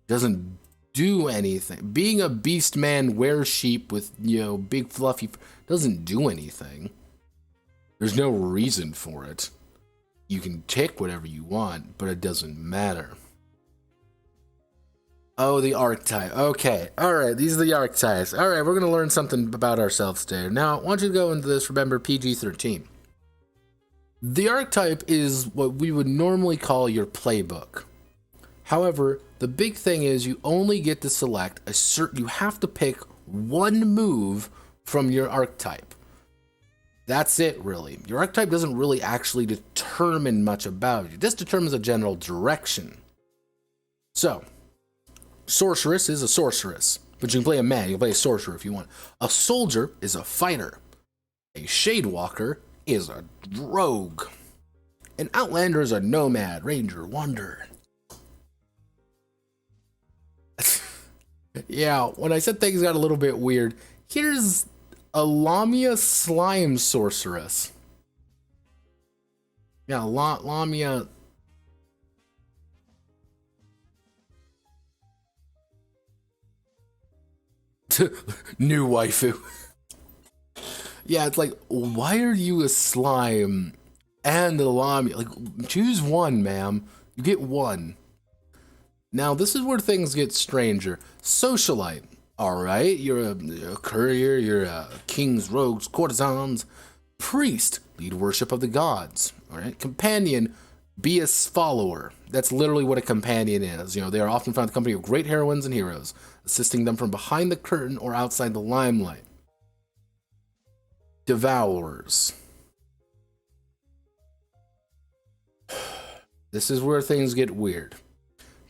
Doesn't do anything. Being a beast man were sheep with, big fluffy, doesn't do anything. There's no reason for it. You can take whatever you want, but it doesn't matter. Oh, the archetype. Okay. Alright, these are the archetypes. Alright, we're going to learn something about ourselves today. Now, I want you to go into this, remember, PG-13. The archetype is what we would normally call your playbook. However, the big thing is you only get to select you have to pick one move from your archetype. That's it, really. Your archetype doesn't really actually determine much about you. This determines a general direction. So, sorceress is a sorceress, but you can play a man, you can play a sorcerer if you want. A soldier is a fighter. A shadewalker is a rogue. An outlander is a nomad, ranger, wanderer. Yeah, when I said things got a little bit weird, here's a Lamia slime sorceress. Yeah, Lamia. New waifu. Yeah, it's like, why are you a slime and a Lamia? Like, choose one, ma'am. You get one. Now, this is where things get stranger. Socialite. Alright, you're a courier, you're a kings, rogues, courtesans. Priest, lead worship of the gods. Alright, companion, be a follower. That's literally what a companion is. They are often found in the company of great heroines and heroes, assisting them from behind the curtain or outside the limelight. Devourers. This is where things get weird.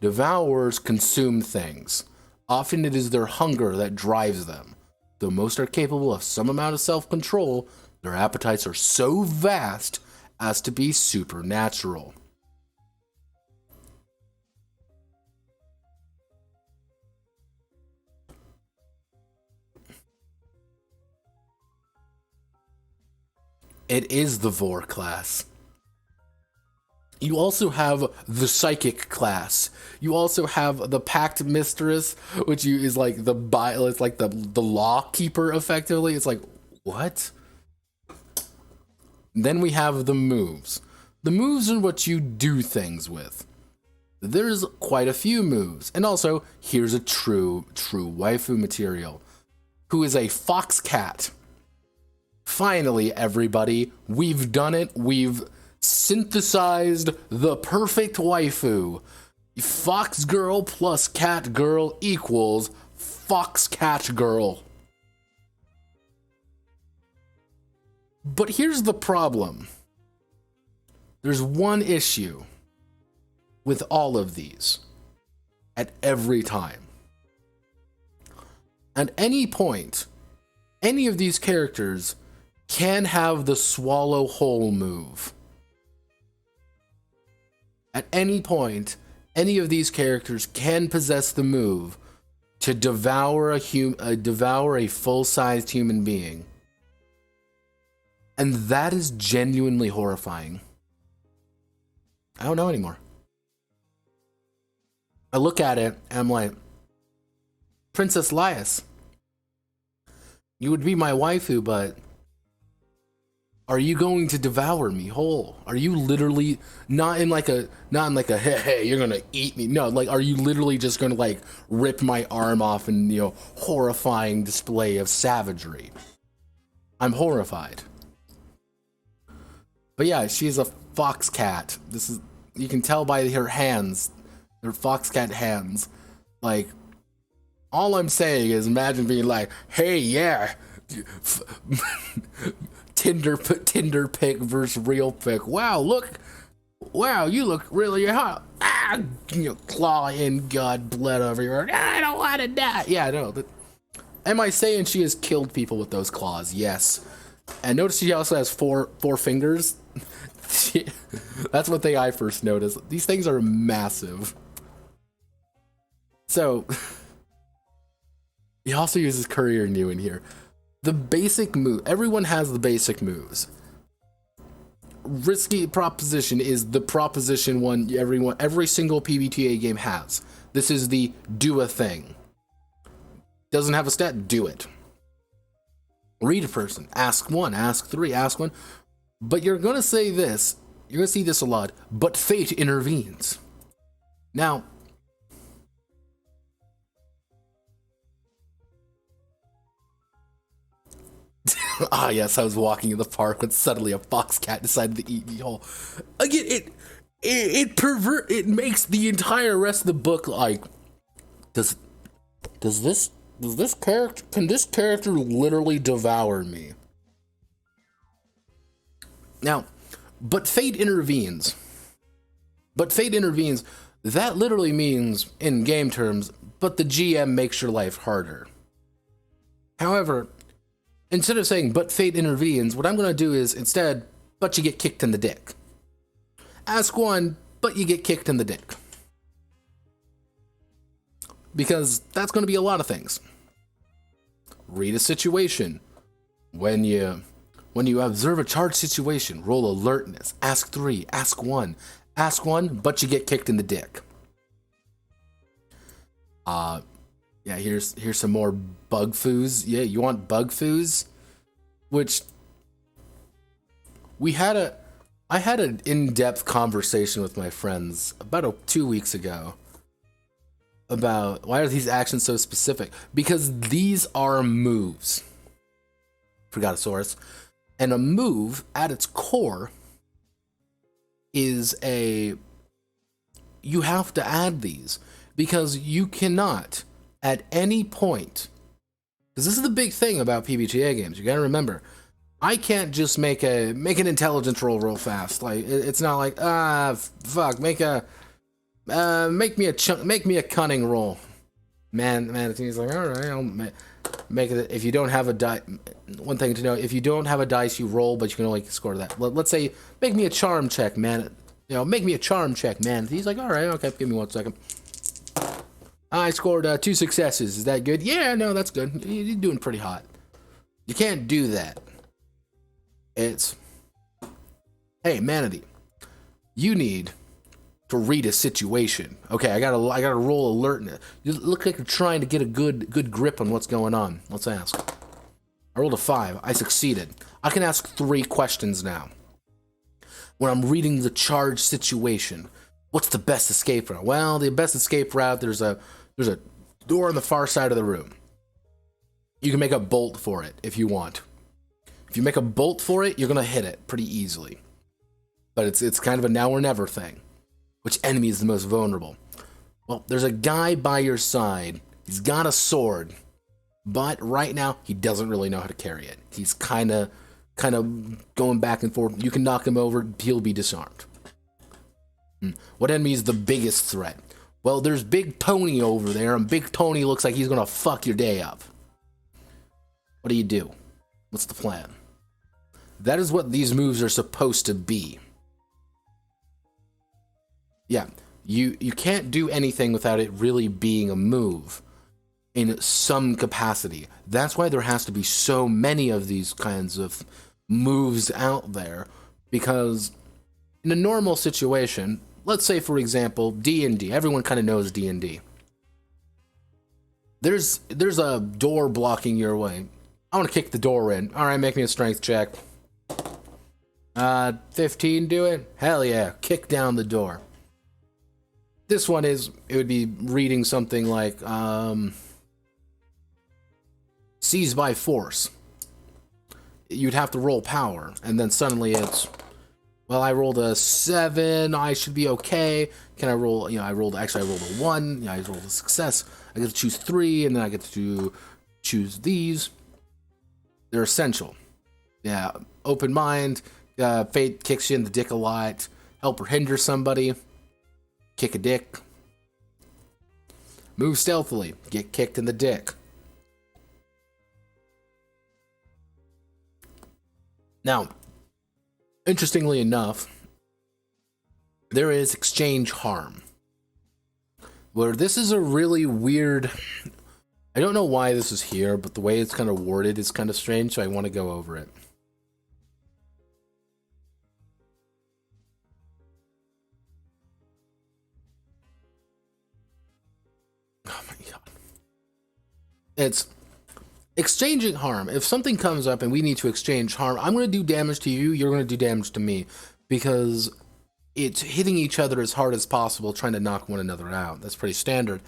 Devourers consume things. Often it is their hunger that drives them. Though most are capable of some amount of self-control, their appetites are so vast as to be supernatural. It is the Vor class. You also have the Psychic class. You also have the Pact Mistress, which is like it's like the Law Keeper, effectively. It's like, what? Then we have the moves. The moves are what you do things with. There's quite a few moves. And also, here's a true waifu material, who is a fox cat. Finally, everybody, we've done it. We've synthesized the perfect waifu. Fox girl plus cat girl equals fox cat girl. But here's the problem. There's one issue with all of these at every time. At any point, any of these characters can have the swallow whole move. At any point, any of these characters can possess the move to devour a full-sized human being. And that is genuinely horrifying. I don't know anymore. I look at it and I'm like, Princess Lias, you would be my waifu, but are you going to devour me whole? Are you literally not in like a hey, you're gonna eat me? No, like, are you literally just gonna like rip my arm off and, you know, horrifying display of savagery? I'm horrified. But yeah, she's a fox cat. You can tell by her hands, her fox cat hands. Like, all I'm saying is imagine being like, hey, yeah, Tinder pic versus real pic. Wow, you look really hot. Ah, you know, claw in God, blood everywhere. I don't want to die. Yeah, no. Am I saying she has killed people with those claws? Yes. And notice she also has four fingers. That's what I first noticed. These things are massive. So he also uses Courier New in here. The basic move, everyone has the basic moves. Risky Proposition is the proposition one every single PBTA game has. This is the do a thing. Doesn't have a stat, do it. Read a person, ask one, ask three, ask one. But you're gonna say this, you're gonna see this a lot, but fate intervenes. Now, ah, yes, I was walking in the park when suddenly a fox cat decided to eat me whole. Again, it makes the entire rest of the book like, can this character literally devour me? Now, but fate intervenes. That literally means, in game terms, but the GM makes your life harder. However, instead of saying, but fate intervenes, what I'm going to do is, instead, but you get kicked in the dick. Ask one, but you get kicked in the dick. Because that's going to be a lot of things. Read a situation. When you observe a charged situation, roll alertness. Ask three, ask one, but you get kicked in the dick. Yeah, here's some more bug foos. Yeah, you want bug foos? Which I had an in-depth conversation with my friends about 2 weeks ago about why are these actions so specific? Because these are moves. Forgot a source. And a move at its core is you have to add these because you cannot at any point, because this is the big thing about PBTA games. You gotta remember, I can't just make an intelligence roll real fast. Like it's not like make me a cunning roll. Man, he's like, all right, I'll make it. If you don't have a die, one thing to know: if you don't have a dice, you roll, but you can only score that. Let's say, make me a charm check, man. Make me a charm check, man. He's like, all right, okay, give me 1 second. I scored 2 successes. Is that good? Yeah, no, that's good. You're doing pretty hot. You can't do that. It's, hey, Manatee, you need to read a situation. Okay, I gotta roll alertness. You look like you're trying to get a good grip on what's going on. Let's ask. I rolled a 5. I succeeded. I can ask 3 questions now. When I'm reading the charged situation, what's the best escape route? Well, the best escape route, there's a door on the far side of the room. You can make a bolt for it if you want. If you make a bolt for it, you're gonna hit it pretty easily. But it's kind of a now or never thing. Which enemy is the most vulnerable? Well, there's a guy by your side. He's got a sword, but right now he doesn't really know how to carry it. He's kind of going back and forth. You can knock him over, he'll be disarmed. What enemy is the biggest threat? Well, there's Big Tony over there, and Big Tony looks like he's gonna fuck your day up. What do you do? What's the plan? That is what these moves are supposed to be. Yeah, you can't do anything without it really being a move in some capacity. That's why there has to be so many of these kinds of moves out there, because in a normal situation, let's say for example D&D, everyone kind of knows D&D. There's a door blocking your way. I want to kick the door in. All right, make me a strength check. 15, do it? Hell yeah, kick down the door. This one it would be reading something like Seized by Force. You'd have to roll power, and then suddenly it's, well, I rolled a 7, I should be okay. Can I roll, I rolled a 1, I rolled a success. I get to choose 3, and then I get to choose these. They're essential. Yeah, open mind, fate kicks you in the dick a lot, help or hinder somebody, kick a dick. Move stealthily, get kicked in the dick. Now, interestingly enough, there is exchange harm, where this is a really weird, I don't know why this is here, but the way it's kind of worded is kind of strange, so I want to go over it. Oh my god. It's exchanging harm. If something comes up and we need to exchange harm, I'm going to do damage to you, you're going to do damage to me, because it's hitting each other as hard as possible, trying to knock one another out. That's pretty standard.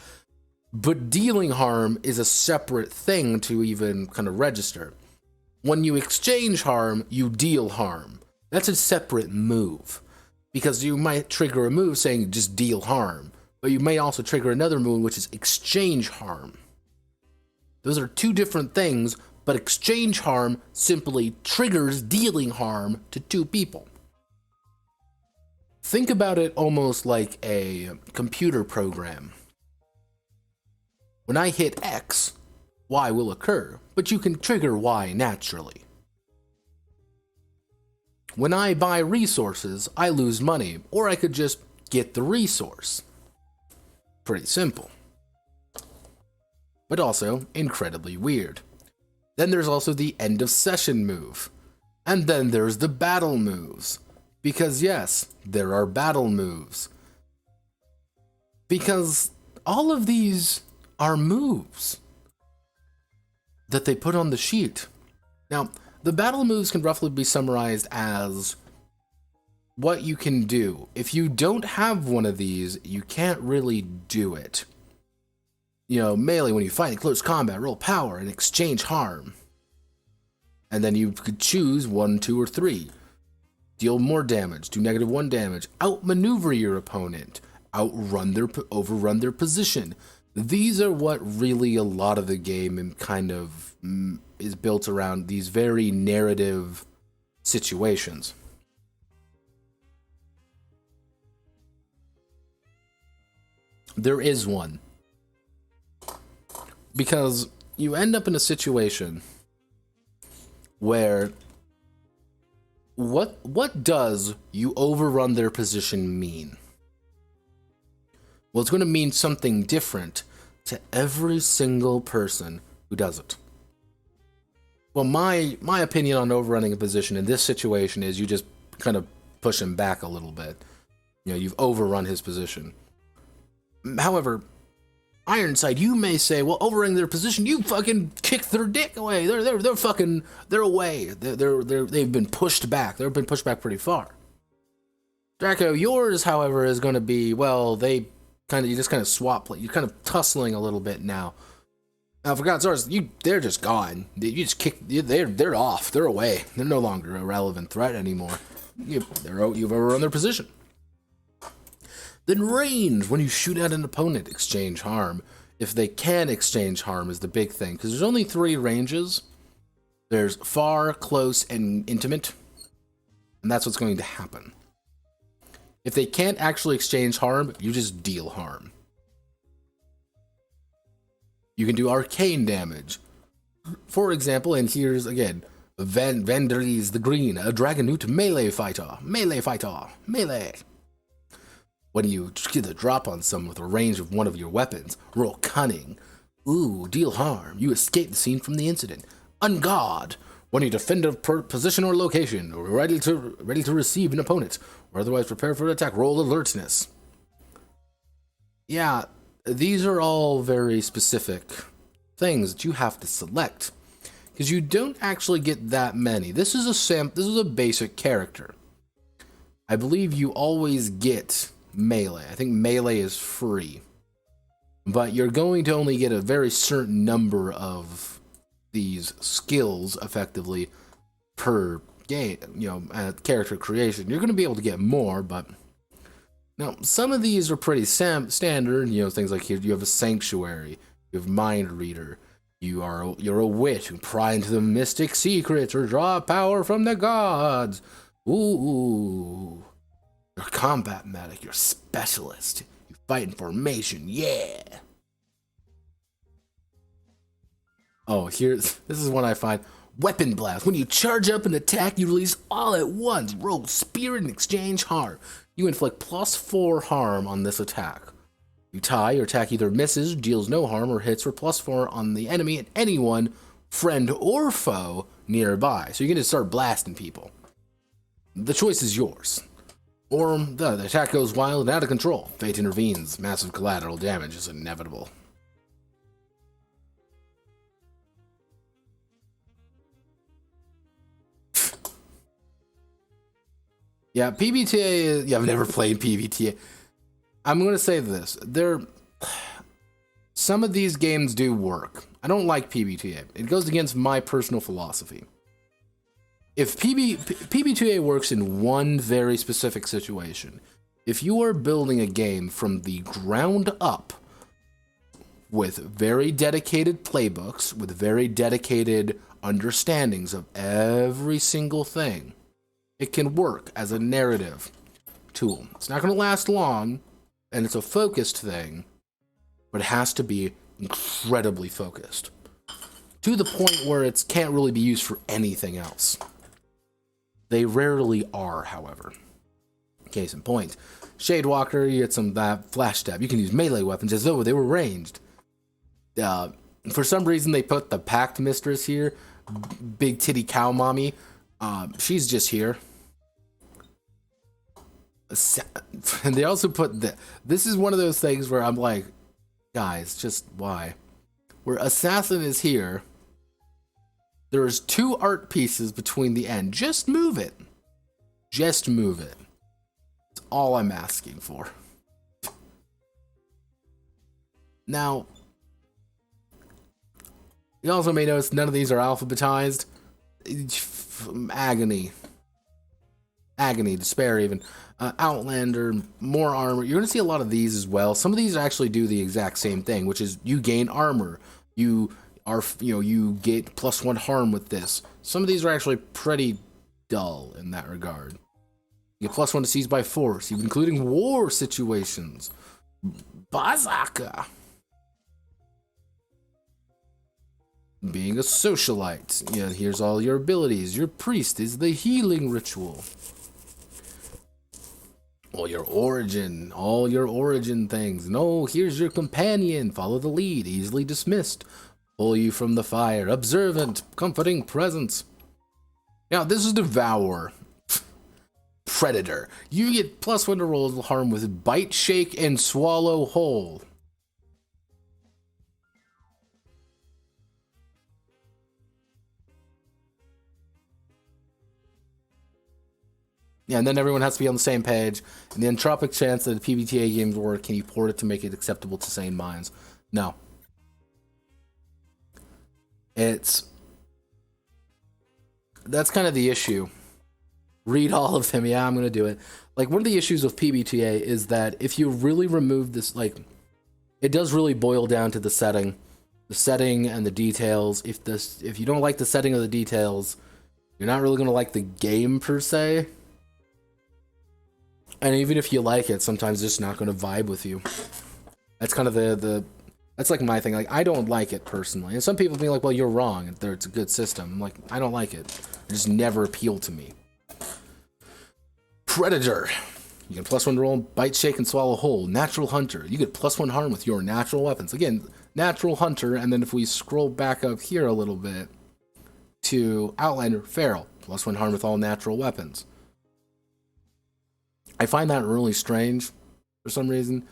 But dealing harm is a separate thing to even kind of register. When you exchange harm, you deal harm. That's a separate move, because you might trigger a move saying just deal harm, but you may also trigger another move which is exchange harm. Those are two different things, but exchange harm simply triggers dealing harm to two people. Think about it almost like a computer program. When I hit X, Y will occur, but you can trigger Y naturally. When I buy resources, I lose money, or I could just get the resource. Pretty simple. But also incredibly weird. Then there's also the end of session move. And then there's the battle moves. Because yes, there are battle moves. Because all of these are moves that they put on the sheet. Now, the battle moves can roughly be summarized as what you can do. If you don't have one of these, you can't really do it. Melee, when you fight in close combat, roll power and exchange harm. And then you could choose 1, 2, or 3. Deal more damage, do -1 damage, outmaneuver your opponent, overrun their position. These are what really a lot of the game kind of is built around, these very narrative situations. There is one. Because you end up in a situation where what does you overrun their position mean? Well, it's going to mean something different to every single person who does it. Well, my opinion on overrunning a position in this situation is you just kind of push him back a little bit. You've overrun his position. However, Ironside, you may say, well, overrunning their position, you fucking kicked their dick away. They're away. They've been pushed back. They've been pushed back pretty far. Draco, yours, however, is going to be, well, you just kind of swap play. You're kind of tussling a little bit now. Now, for God's sakes, they're just gone. You just kick. They're off. They're away. They're no longer a relevant threat anymore. You've overrun their position. Then range, when you shoot at an opponent, exchange harm. If they can exchange harm is the big thing, because there's only 3 ranges. There's far, close, and intimate. And that's what's going to happen. If they can't actually exchange harm, you just deal harm. You can do arcane damage. For example, and here's again, Vandries the Green, a Dragonute melee fighter. Melee fighter. Melee. When you get a drop on someone with a range of one of your weapons, roll cunning. Ooh, deal harm. You escape the scene from the incident. Unguard. When you defend a position or location, or ready to receive an opponent, or otherwise prepare for an attack, roll alertness. Yeah, these are all very specific things that you have to select, because you don't actually get that many. This is a basic character. I believe you always get melee. I think melee is free, but you're going to only get a very certain number of these skills effectively per game, character creation. You're going to be able to get more, but now some of these are pretty standard. Things like here you have a sanctuary, you have mind reader, you're a witch who pry into the mystic secrets or draw power from the gods. Ooh, you're a combat medic, you're a specialist, you fight in formation, yeah. Oh, this is one I find. Weapon blast. When you charge up an attack, you release all at once. Roll spirit and exchange harm. You inflict +4 harm on this attack. You tie, your attack either misses, deals no harm, or hits for +4 on the enemy and anyone, friend or foe, nearby. So you're going to start blasting people. The choice is yours. Or the attack goes wild and out of control. Fate intervenes. Massive collateral damage is inevitable. Yeah, PBTA, I've never played PBTA. I'm going to say this. Some of these games do work. I don't like PBTA. It goes against my personal philosophy. If PBTA works in one very specific situation, if you are building a game from the ground up with very dedicated playbooks, with very dedicated understandings of every single thing, it can work as a narrative tool. It's not going to last long, and it's a focused thing, but it has to be incredibly focused to the point where it can't really be used for anything else. They rarely are, however. Case in point, Shadewalker, you get some flash stab. You can use melee weapons as though they were ranged. For some reason, they put the Pact Mistress here, Big Titty Cow Mommy. She's just here. And they also put this is one of those things where I'm like, guys, just why? Where Assassin is here, there's 2 art pieces between the end. Just move it. Just move it. That's all I'm asking for. Now, you also may notice none of these are alphabetized. Agony, despair even. Outlander, more armor. You're going to see a lot of these as well. Some of these actually do the exact same thing, which is you gain armor. You get +1 harm with this. Some of these are actually pretty dull in that regard. You get +1 to seize by force, even including war situations. Bazaka. Being a socialite. Yeah, here's all your abilities. Your priest is the healing ritual. All your origin things. No, here's your companion. Follow the lead. Easily dismissed. Pull you from the fire. Observant. Comforting presence. Now, this is Devour. Predator. You get +1 to roll harm with Bite, Shake, and Swallow Whole. Yeah, and then everyone has to be on the same page. And the entropic chance that the PBTA games work, can you port it to make it acceptable to sane minds? No. That's kind of the issue. Read all of them. Yeah, I'm going to do it. Like, one of the issues with PBTA is that if you really remove this, like, it does really boil down to the setting. The setting and the details. If you don't like the setting or the details, you're not really going to like the game per se. And even if you like it, sometimes it's just not going to vibe with you. That's kind of that's like my thing. Like, I don't like it personally. And some people be like, well, you're wrong. It's a good system. I'm like, I don't like it. It just never appealed to me. Predator. You can +1 roll, bite, shake, and swallow whole. Natural hunter. You get +1 harm with your natural weapons. Again, natural hunter. And then if we scroll back up here a little bit to Outlander, feral. +1 harm with all natural weapons. I find that really strange for some reason.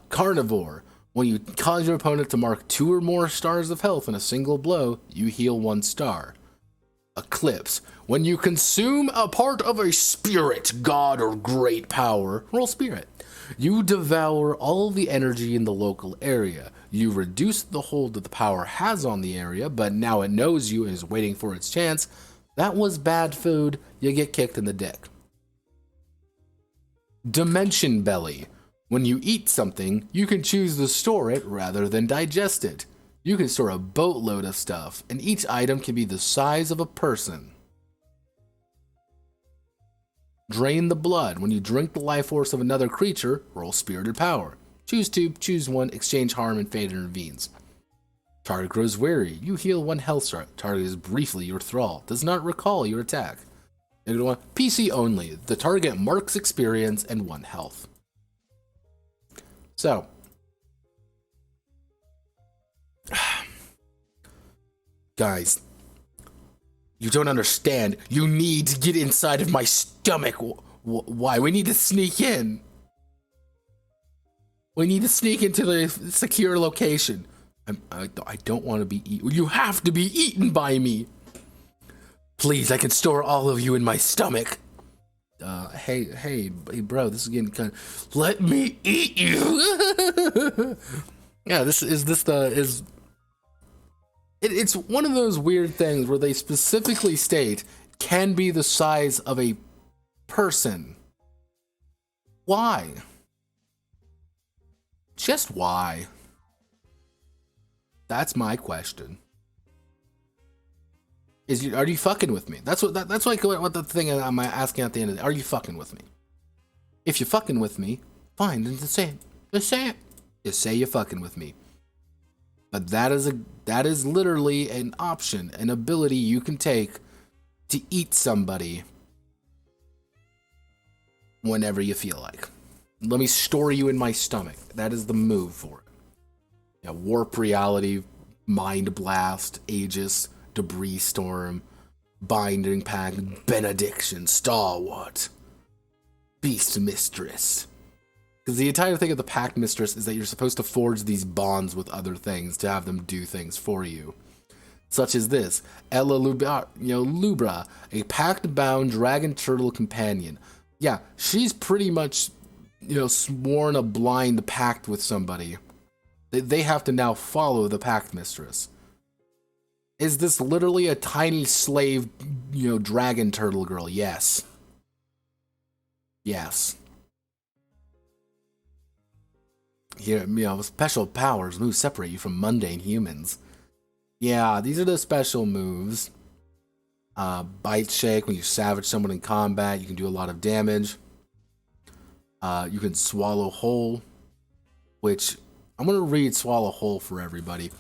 Carnivore. When you cause your opponent to mark 2 or more stars of health in a single blow, you heal 1 star. Eclipse. When you consume a part of a spirit, god, or great power, roll spirit. You devour all the energy in the local area. You reduce the hold that the power has on the area, but now it knows you and is waiting for its chance. That was bad food. You get kicked in the dick. Dimension belly. When you eat something, you can choose to store it rather than digest it. You can store a boatload of stuff, and each item can be the size of a person. Drain the blood. When you drink the life force of another creature, roll spirited power. Choose 2, choose 1, exchange harm, and fate intervenes. Target grows weary. You heal 1 health star. Target is briefly your thrall. Does not recall your attack. -1. PC only. The target marks experience and 1 health. So, guys, you don't understand. You need to get inside of my stomach. Why? We need to sneak in. We need to sneak into the secure location. I don't want to be eaten. You have to be eaten by me. Please, I can store all of you in my stomach. Hey, bro, this is getting kind of... Let me eat you! Yeah, it's one of those weird things where they specifically state can be the size of a person. Why? Just why? That's my question. Are you fucking with me? That's what the thing I'm asking at the end of it. Are you fucking with me? If you're fucking with me, fine, then just say it. Just say it. Just say you're fucking with me. But that is literally an option, an ability you can take to eat somebody whenever you feel like. Let me store you in my stomach. That is the move for it. Yeah, warp reality, mind blast, Aegis, debris storm, binding pact, benediction, stalwart, beast mistress. Because the entire thing of the pact mistress is that you're supposed to forge these bonds with other things to have them do things for you. Such as this, Ella Lubra, a pact-bound dragon turtle companion. Yeah, she's pretty much, sworn a blind pact with somebody. They have to now follow the pact mistress. Is this literally a tiny slave, dragon turtle girl? Yes. Yes. Here, special powers moves separate you from mundane humans. Yeah, these are the special moves. Bite shake, when you savage someone in combat, you can do a lot of damage. You can swallow whole, which I'm going to read swallow whole for everybody.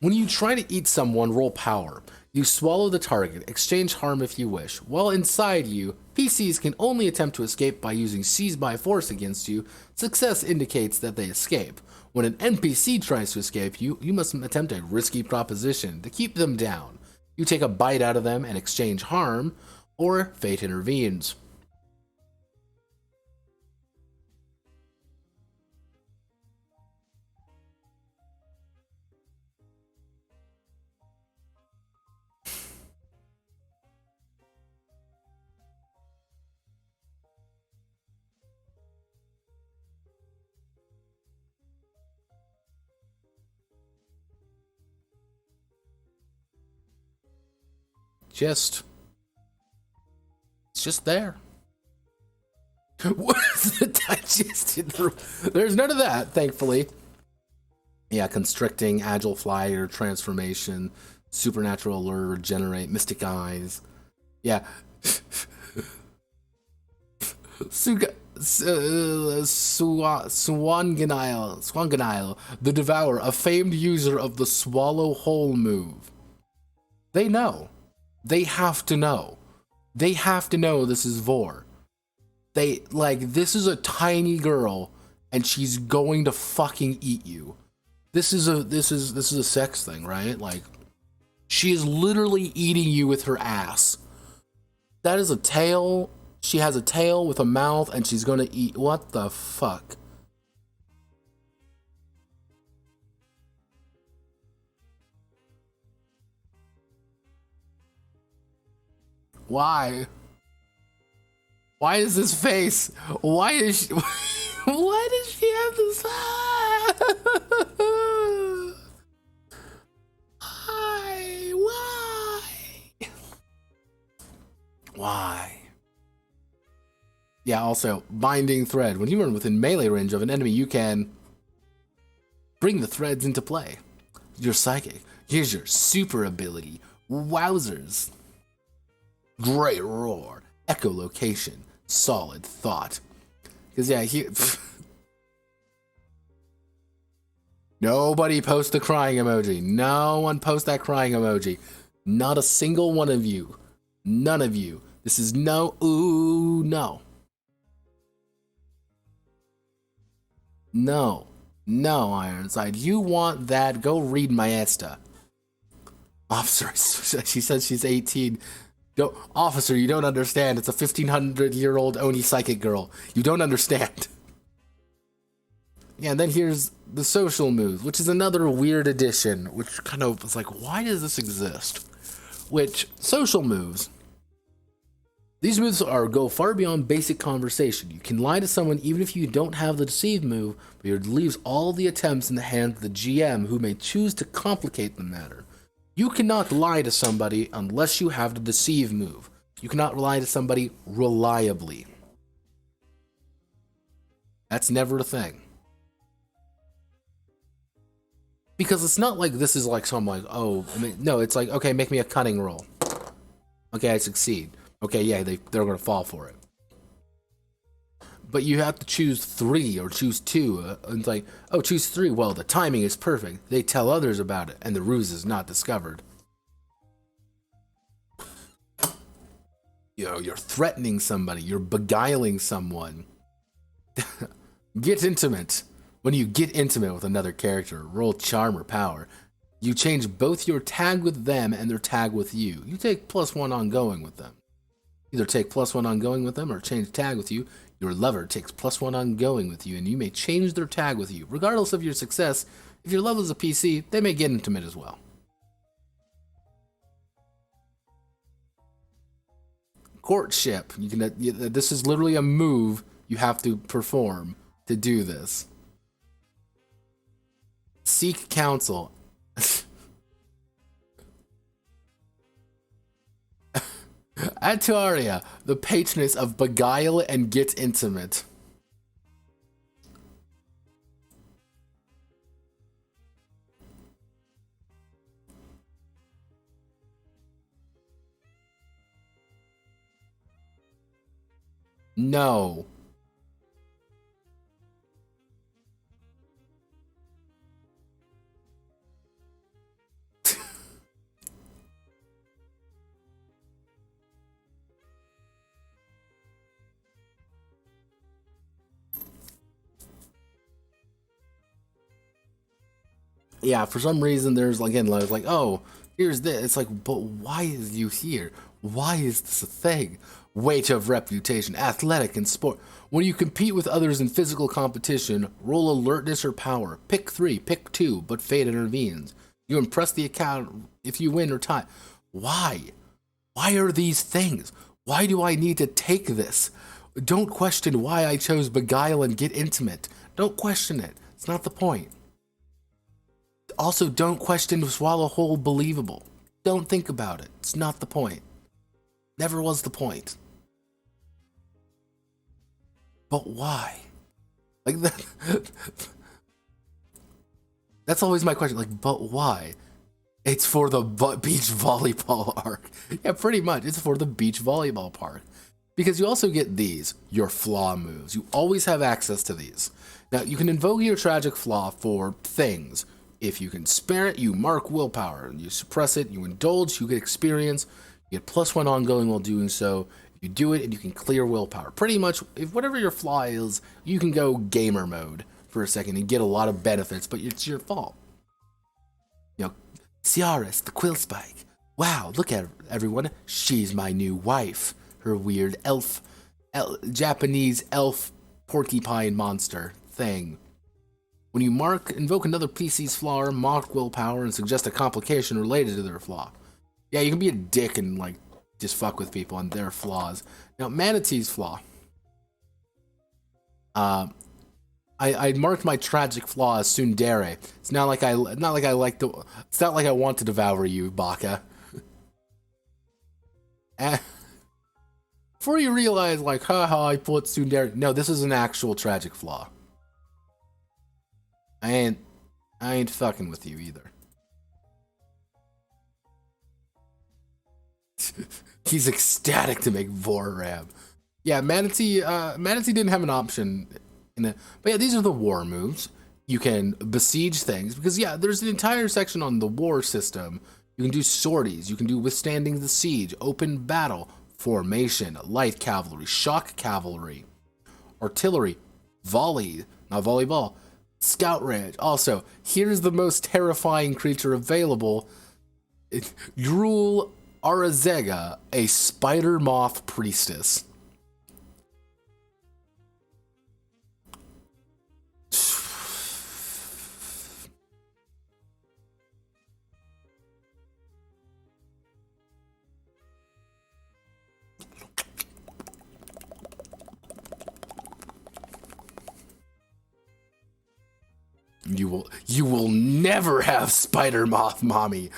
When you try to eat someone, roll power. You swallow the target, exchange harm if you wish. While inside you, PCs can only attempt to escape by using seize by force against you. Success indicates that they escape. When an NPC tries to escape you, you must attempt a risky proposition to keep them down. You take a bite out of them and exchange harm, or fate intervenes. It's just there. What is the digested room? There's none of that, thankfully. Yeah, constricting, agile flyer, transformation, supernatural lure, regenerate, mystic eyes. Yeah. Swanganile, the Devourer, a famed user of the Swallow Hole move. They know. They have to know. They have to know this is Vor. They, like, this is a tiny girl, and she's going to fucking eat you. This is a sex thing, right? Like, she is literally eating you with her ass. That is a tail. She has a tail with a mouth, and she's gonna eat. What the fuck? Why? Why is this face? Why is she? Why does she have this? Why? Why? Yeah, also, binding thread. When you are within melee range of an enemy, you can bring the threads into play. You're psychic. Here's your super ability. Wowzers. Great roar. Echolocation. Solid thought. Because, yeah, here... Nobody post the crying emoji. No one post that crying emoji. Not a single one of you. None of you. This is no... Ooh, no. No. No, Ironside. You want that? Go read Maesta. Officer, she says she's 18. Officer, you don't understand. It's a 1500-year-old Oni psychic girl. You don't understand. Yeah, and then here's the social moves, which is another weird addition, which kind of was like, why does this exist? Which, social moves... These moves go far beyond basic conversation. You can lie to someone even if you don't have the deceive move, but it leaves all the attempts in the hands of the GM, who may choose to complicate the matter. You cannot lie to somebody unless you have the deceive move. You cannot lie to somebody reliably. That's never a thing. Because it's not like this is like some like, oh, I mean, no, it's like, okay, make me a cunning roll. Okay, I succeed. Okay, yeah, they're going to fall for it. But you have to choose 3 or choose 2. And it's like, oh, choose 3. Well, the timing is perfect. They tell others about it, and the ruse is not discovered. You know, you're threatening somebody. You're beguiling someone. Get intimate. When you get intimate with another character, roll charm or power. You change both your tag with them and their tag with you. You take +1 ongoing with them. Either take +1 ongoing with them or change tag with you. Your lover takes +1 ongoing with you, and you may change their tag with you. Regardless of your success, if your lover is a PC, they may get intimate as well. Courtship. You can. This is literally a move you have to perform to do this. Seek counsel. Atuaria, the patroness of beguile and get intimate. No. Yeah, for some reason there's like, again, like, oh, here's this. It's like, but why is you here? Why is this a thing? Weight of reputation, athletic and sport. When you compete with others in physical competition, roll alertness or power. Pick 3, pick 2, but fate intervenes. You impress the account if you win or tie. Why? Why are these things? Why do I need to take this? Don't question why I chose beguile and get intimate. Don't question it. It's not the point. Also, don't question swallow whole believable. Don't think about it. It's not the point. Never was the point. But why? Like that. That's always my question. Like, but why? It's for the beach volleyball arc. Yeah, pretty much. It's for the beach volleyball park. because you also get these, your flaw moves. You always have access to these. Now, you can invoke your tragic flaw for things. If you can spare it, you mark willpower. You suppress it, you indulge, you get experience. You get +1 ongoing while doing so. You do it, and you can clear willpower. Pretty much, if whatever your flaw is, you can go gamer mode for a second and get a lot of benefits, but it's your fault. You know, Ciaris, the quill spike. Wow, look at her, everyone. She's my new wife. Her weird Japanese elf porcupine monster thing. When you invoke another PC's flaw or mark willpower and suggest a complication related to their flaw. Yeah, you can be a dick and like just fuck with people and their flaws. Now, Manatee's flaw. I marked my tragic flaw as tsundere. It's not like I want to devour you, Baka. Before you realize, like, haha, I put tsundere. No, this is an actual tragic flaw. I ain't fucking with you either. He's ecstatic to make Voram. Yeah, Manatee didn't have an option in it. But yeah, these are the war moves. You can besiege things, because yeah, there's an entire section on the war system. You can do sorties, you can do withstanding the siege, open battle, formation, light cavalry, shock cavalry, artillery, volley, not volleyball, scout range. Also, here's the most terrifying creature available. Drul Arazega, a spider moth priestess. You will never have spider moth, mommy.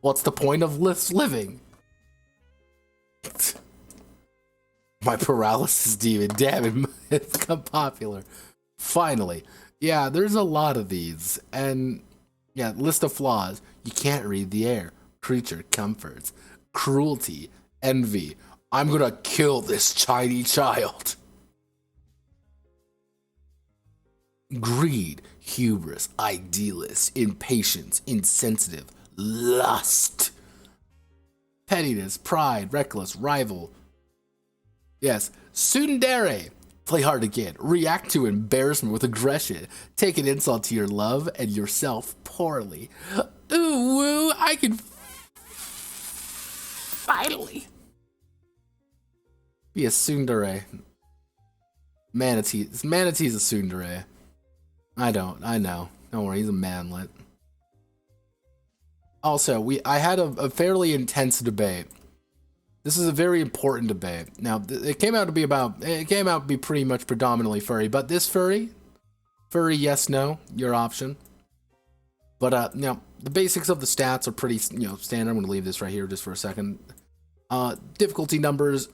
What's the point of living? My paralysis demon, damn it, it's become popular. Finally. Yeah, there's a lot of these. And yeah, list of flaws. You can't read the air. Creature comforts. Cruelty. Envy. I'm gonna kill this tiny child. Greed, hubris, idealist, impatience, insensitive, lust, pettiness, pride, reckless, rival. Yes, tsundere, play hard again, react to embarrassment with aggression, take an insult to your love and yourself poorly. Ooh, woo, I can finally be a tsundere. Manatee's a tsundere. I know. Don't worry, he's a manlet. Also, I had a fairly intense debate. This is a very important debate. Now, it came out to be pretty much predominantly furry, but this furry, yes, no, your option. But, now, the basics of the stats are pretty, standard. I'm going to leave this right here just for a second. Difficulty numbers.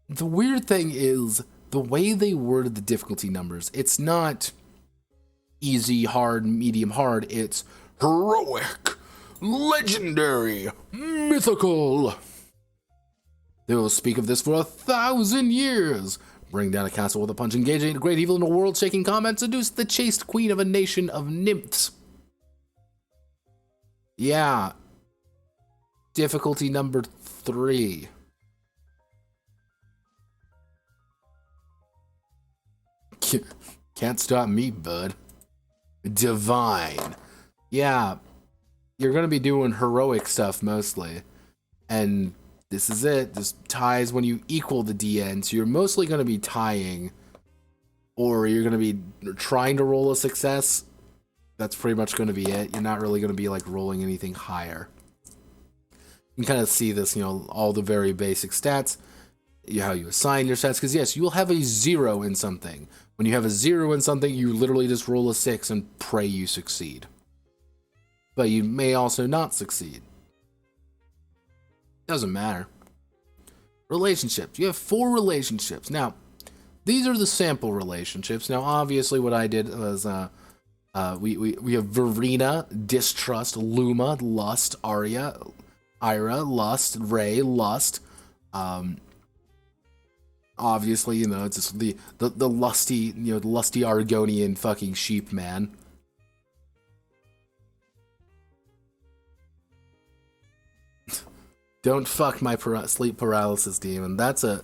The weird thing is, the way they worded the difficulty numbers, it's not easy, hard, medium, hard. It's heroic, legendary, mythical. They will speak of this for 1,000 years. Bring down a castle with a punch, engaging a great evil in a world-shaking combat, seduce the chaste queen of a nation of nymphs. Yeah. Difficulty number 3. Can't stop me, bud. Divine. Yeah. You're going to be doing heroic stuff mostly. And this is it. This ties when you equal the DN. So you're mostly going to be tying. Or you're going to be trying to roll a success. That's pretty much going to be it. You're not really going to be like rolling anything higher. You can kind of see this, all the very basic stats. How you assign your stats. Because yes, you will have a 0 in something. When you have a 0 in something, you literally just roll a 6 and pray you succeed. But you may also not succeed. Doesn't matter. Relationships. You have 4 relationships. Now, these are the sample relationships. Now, obviously, what I did was we have Verena, distrust, Luma, lust, Arya, Ira, lust, Ray, lust, Obviously, you know, it's just the lusty, you know, the lusty Argonian fucking sheep man. Don't fuck my sleep paralysis demon. That's a...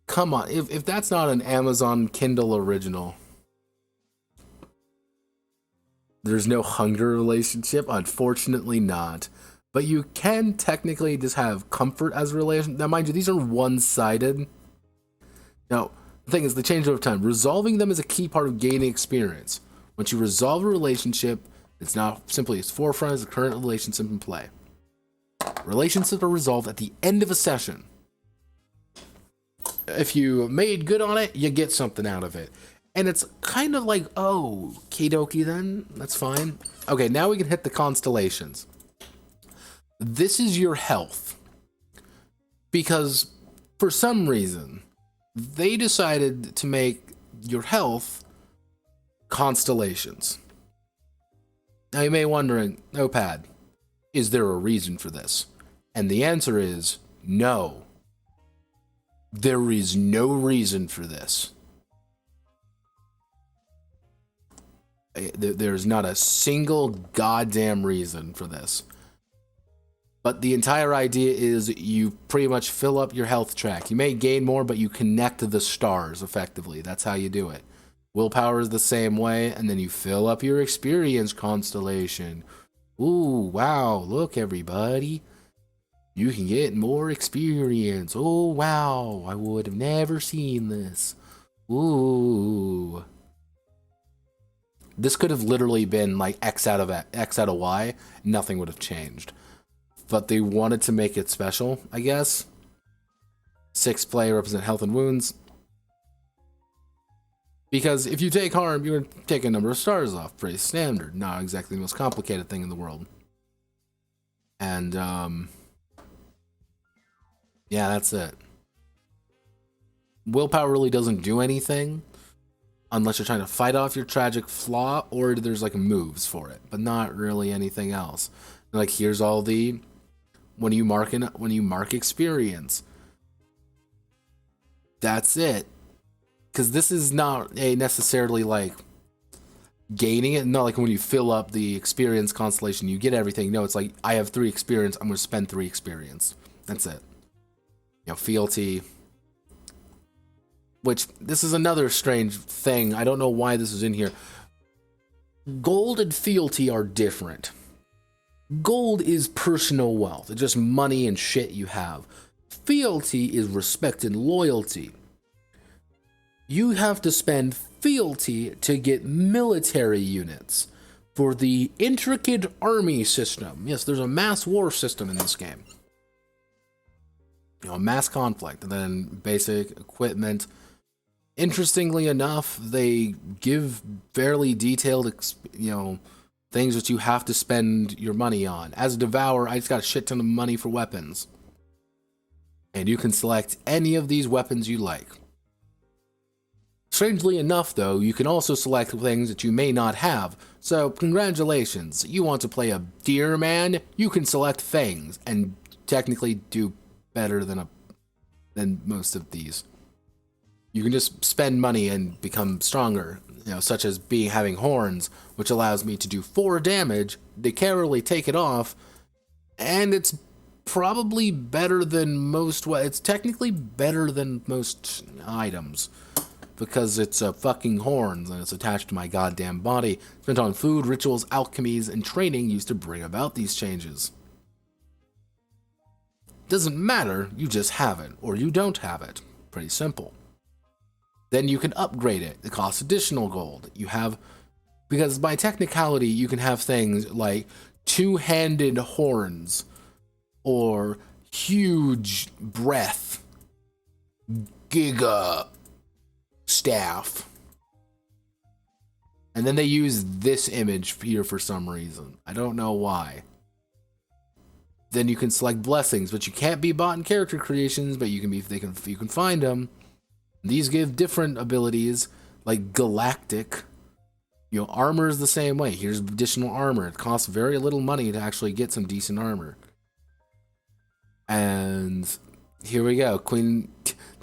Come on, if that's not an Amazon Kindle original. There's no hunger relationship? Unfortunately not. But you can technically just have comfort as a relation. Now, mind you, these are one-sided. Now, the thing is, they change over time. Resolving them is a key part of gaining experience. Once you resolve a relationship, it's now simply its forefront as the current relationship in play. Relationships are resolved at the end of a session. If you made good on it, you get something out of it. And it's kind of like, oh, okie then, that's fine. Okay, now we can hit the constellations. This is your health. Because for some reason, they decided to make your health constellations. Now you may be wondering, Notepad, is there a reason for this? And the answer is no. There is no reason for this. There's not a single goddamn reason for this. But the entire idea is you pretty much fill up your health track. You may gain more, but you connect the stars effectively. That's how you do it. Willpower is the same way, and then you fill up your experience constellation. Ooh, wow, look everybody. You can get more experience. Oh, wow, I would have never seen this. Ooh. This could have literally been like X out of Y. Nothing would have changed. But they wanted to make it special, I guess. 6 play represent health and wounds. Because if you take harm, you're going to take a number of stars off. Pretty standard. Not exactly the most complicated thing in the world. And, yeah, that's it. Willpower really doesn't do anything. Unless you're trying to fight off your tragic flaw, or there's like moves for it. But not really anything else. Like, here's all the... When you mark experience. That's it. Because this is not a necessarily like gaining it. Not like when you fill up the experience constellation, you get everything. No, it's like, I have 3 experience, I'm going to spend 3 experience. That's it. You know, fealty. Which, this is another strange thing. I don't know why this is in here. Gold and fealty are different. Gold is personal wealth. It's just money and shit you have. Fealty is respect and loyalty. You have to spend fealty to get military units for the intricate army system. Yes, there's a mass war system in this game. You know, mass conflict, and then basic equipment. Interestingly enough, they give fairly detailed, you know, things that you have to spend your money on. As a Devourer, I just got a shit ton of money for weapons. And you can select any of these weapons you like. Strangely enough, though, you can also select things that you may not have. So, congratulations. You want to play a deer man? You can select fangs and technically do better than most of these. You can just spend money and become stronger, you know, such as having horns, which allows me to do 4 damage, decarily take it off, and it's probably better than most. It's technically better than most items because it's fucking horns and it's attached to my goddamn body. Spent on food, rituals, alchemies, and training used to bring about these changes. Doesn't matter, you just have it, or you don't have it. Pretty simple. Then you can upgrade it. It costs additional gold. You have, because by technicality, you can have things like 2-handed horns or huge breath, giga staff. And then they use this image here for some reason. I don't know why. Then you can select blessings, but you can't be bought in character creations, but you can find them. These give different abilities, like galactic. You know, armor is the same way. Here's additional armor. It costs very little money to actually get some decent armor. And Here we go. Queen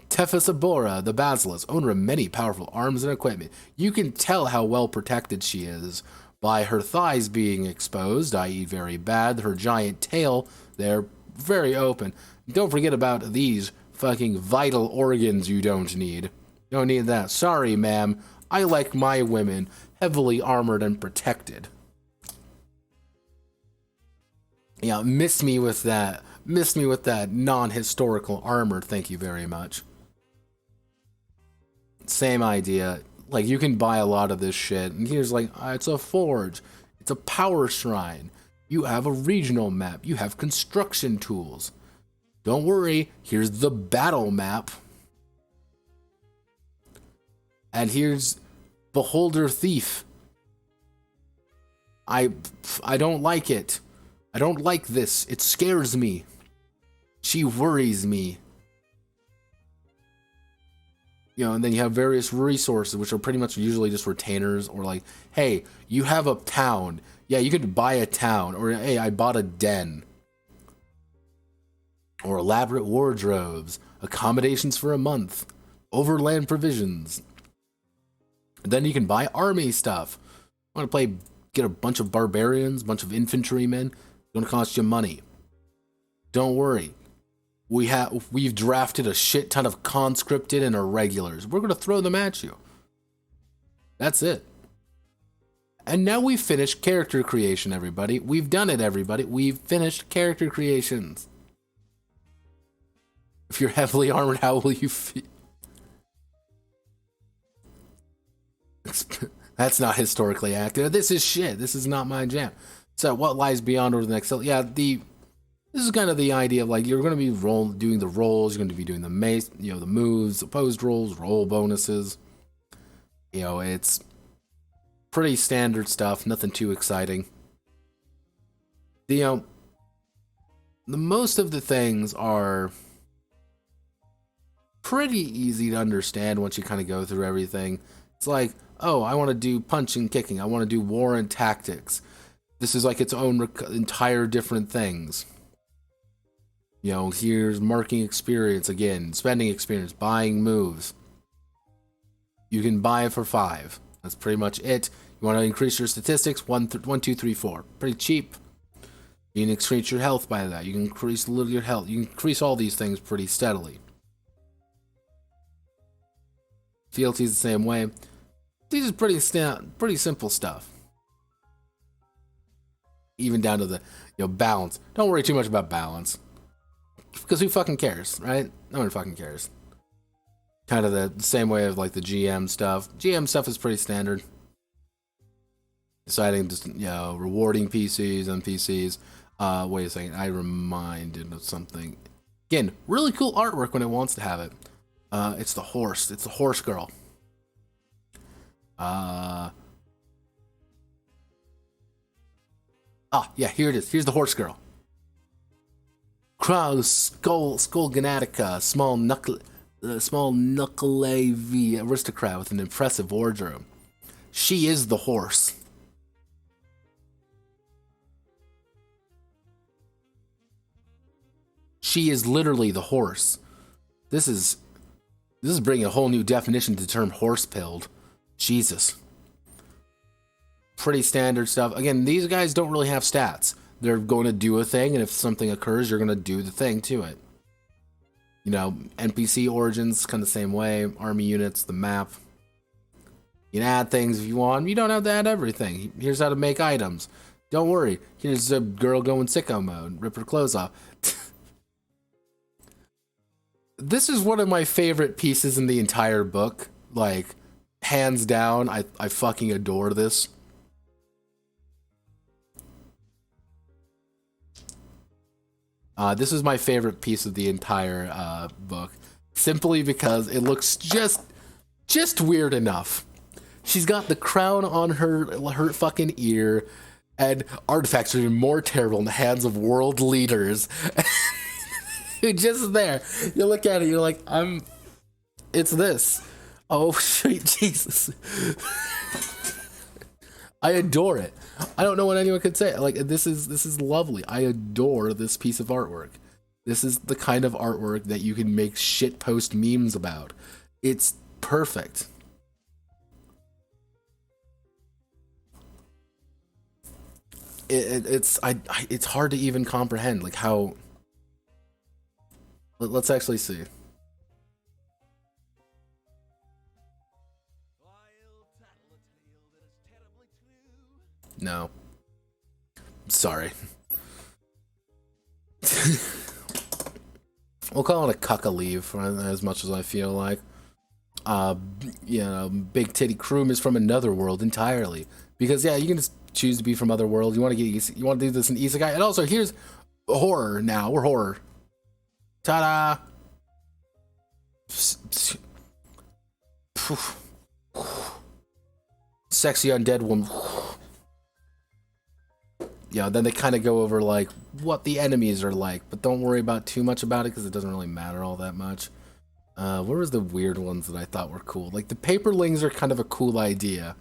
Tefesabora, the Basilisk, owner of many powerful arms and equipment. You can tell how well protected she is by her thighs being exposed, i.e. very bad, her giant tail, they're very open. Don't forget about these fucking vital organs you don't need. Don't need that. Sorry, ma'am. I like my women heavily armored and protected. Yeah, miss me with that. Miss me with that non-historical armor, thank you very much. Same idea. Like, you can buy a lot of this shit, and here's like, it's a forge, it's a power shrine, you have a regional map, you have construction tools. Don't worry, here's the battle map. And here's Beholder Thief. I don't like it. I don't like this. It scares me. She worries me. You know, and then you have various resources, which are pretty much usually just retainers, or like, hey, you have a town. Yeah, you could buy a town, or hey, I bought a den. Or elaborate wardrobes, accommodations for a month, overland provisions. And then you can buy army stuff. Want to get a bunch of barbarians, a bunch of infantrymen, it's gonna cost you money. Don't worry. We've drafted a shit ton of conscripted and irregulars. We're gonna throw them at you. That's it. And now we've finished character creation, everybody. We've done it, everybody. We've finished character creations. If you're heavily armored, how will you feel? That's not historically accurate. This is shit. This is not my jam. So what lies beyond over the next? Yeah, this is kind of the idea of like you're going to be doing the rolls. You're going to be doing the the moves, opposed rolls, roll bonuses. You know, it's pretty standard stuff. Nothing too exciting. The most of the things are pretty easy to understand once you kind of go through everything. It's like, oh, I want to do punching, kicking. I want to do war and tactics. This is like its own entire different things. You know, here's marking experience again, spending experience, buying moves. You can buy it for 5. That's pretty much it. You want to increase your statistics, 1, 2, 3, 4. Pretty cheap. You can increase your health by that. You can increase a little your health. You can increase all these things pretty steadily. Fealty's the same way. These are pretty simple stuff. Even down to the balance. Don't worry too much about balance, because who fucking cares, right? No one fucking cares. Kind of the same way of like the GM stuff. GM stuff is pretty standard. Deciding just rewarding PCs, NPCs. Wait a second, I reminded of something. Again, really cool artwork when it wants to have it. It's the horse. It's the horse girl. Yeah, here it is. Here's the horse girl. Crown, skull ganatica, small knuckle V aristocrat with an impressive wardrobe. She is the horse. She is literally the horse. This is bringing a whole new definition to the term horse-pilled. Jesus. Pretty standard stuff. Again, these guys don't really have stats. They're going to do a thing, and if something occurs, you're going to do the thing to it. NPC origins, kind of the same way. Army units, the map. You can add things if you want. You don't have to add everything. Here's how to make items. Don't worry. Here's a girl going sicko mode. Rip her clothes off. This is one of my favorite pieces in the entire book. Like, hands down, I fucking adore this. This is my favorite piece of the entire book, simply because it looks just weird enough. She's got the crown on her fucking ear, and artifacts are even more terrible in the hands of world leaders. You're just there. You look at it, you're like, it's this. Oh, sweet Jesus. I adore it. I don't know what anyone could say. Like, this is lovely. I adore this piece of artwork. This is the kind of artwork that you can make shitpost memes about. It's perfect. It's hard to even comprehend like how. Let's actually see. No. Sorry. We'll call it a cucka leave for as much as I feel like. You know, Big Titty Croom is from another world entirely. Because yeah, you can just choose to be from other worlds. You want to you want to do this in isekai, and also here's horror. Now we're horror. Ta-da! Sexy undead woman. Yeah, then they kind of go over like what the enemies are like, but don't worry about too much about it because it doesn't really matter all that much. What was the weird ones that I thought were cool? Like the paperlings are kind of a cool idea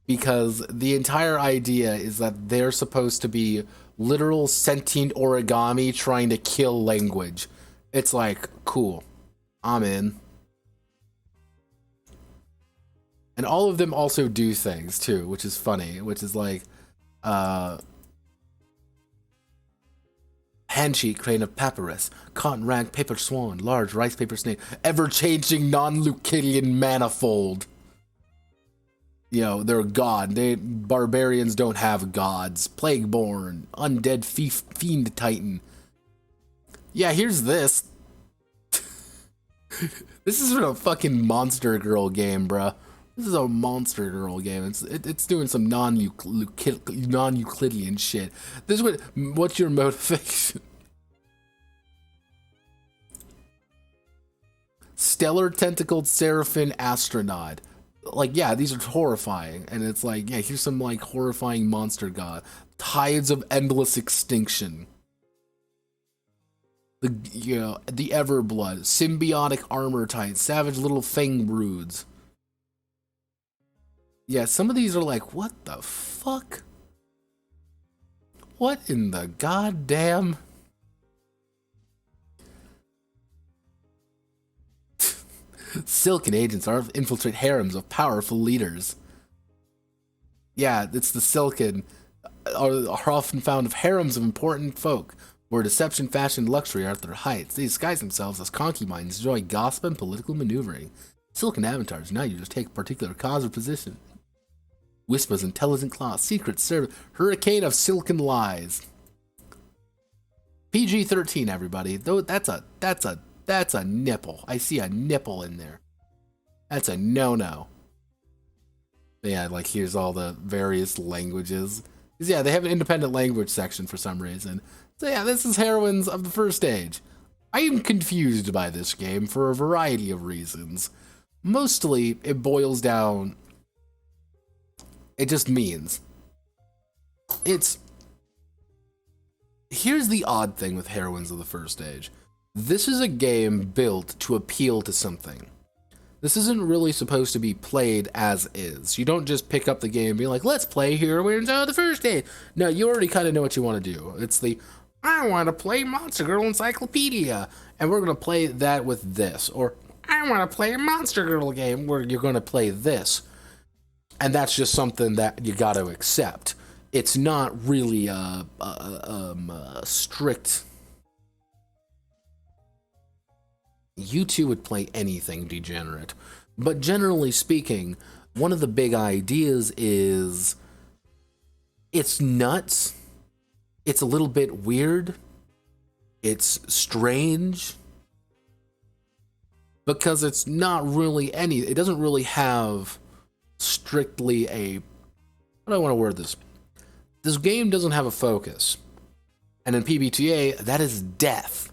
because the entire idea is that they're supposed to be literal sentient origami trying to kill language. It's like, cool. I'm in. And all of them also do things too, which is funny, which is like handsheet crane of papyrus, cotton rag paper swan, large rice paper snake, ever-changing non-Lucilian manifold. You know, they're a god. Barbarians don't have gods. Plagueborn, undead fiend titan. Yeah, here's this. This is a fucking Monster Girl game, bruh. This is a Monster Girl game. It's doing some non-Euclidean shit. This is what's your motivation? Stellar tentacled seraphim astronaut. Like, yeah, these are horrifying, and it's like, yeah, here's some like horrifying monster god. Tides of endless extinction. The Everblood, symbiotic armor type, savage little fang broods. Yeah, some of these are like, what the fuck? What in the goddamn? Silken agents infiltrate harems of powerful leaders. Yeah, it's the Silken are often found of harems of important folk, where deception, fashion, and luxury are at their heights. They disguise themselves as concubines, enjoy gossip and political maneuvering. Silken avatars now you just take a particular cause or position. Whispers, intelligent claws, secrets, serve hurricane of silken lies. PG-13, everybody. Though that's a nipple. I see a nipple in there. That's a no-no. Yeah, like here's all the various languages. Yeah, they have an independent language section for some reason. So yeah, this is Heroines of the First Stage. I am confused by this game for a variety of reasons. Mostly, it boils down... It just means... Here's the odd thing with Heroines of the First Stage. This is a game built to appeal to something. This isn't really supposed to be played as is. You don't just pick up the game and be like, let's play Heroines of the First Stage. No, you already kind of know what you want to do. It's the, I want to play Monster Girl Encyclopedia, and we're going to play that with this. Or, I want to play a Monster Girl game where you're going to play this. And that's just something that you got to accept. It's not really a strict... You two would play anything degenerate. But generally speaking, one of the big ideas is it's nuts. It's a little bit weird. It's strange. Because it's not really it doesn't really have strictly a, how do I want to word this? This game doesn't have a focus. And in PBTA, that is death.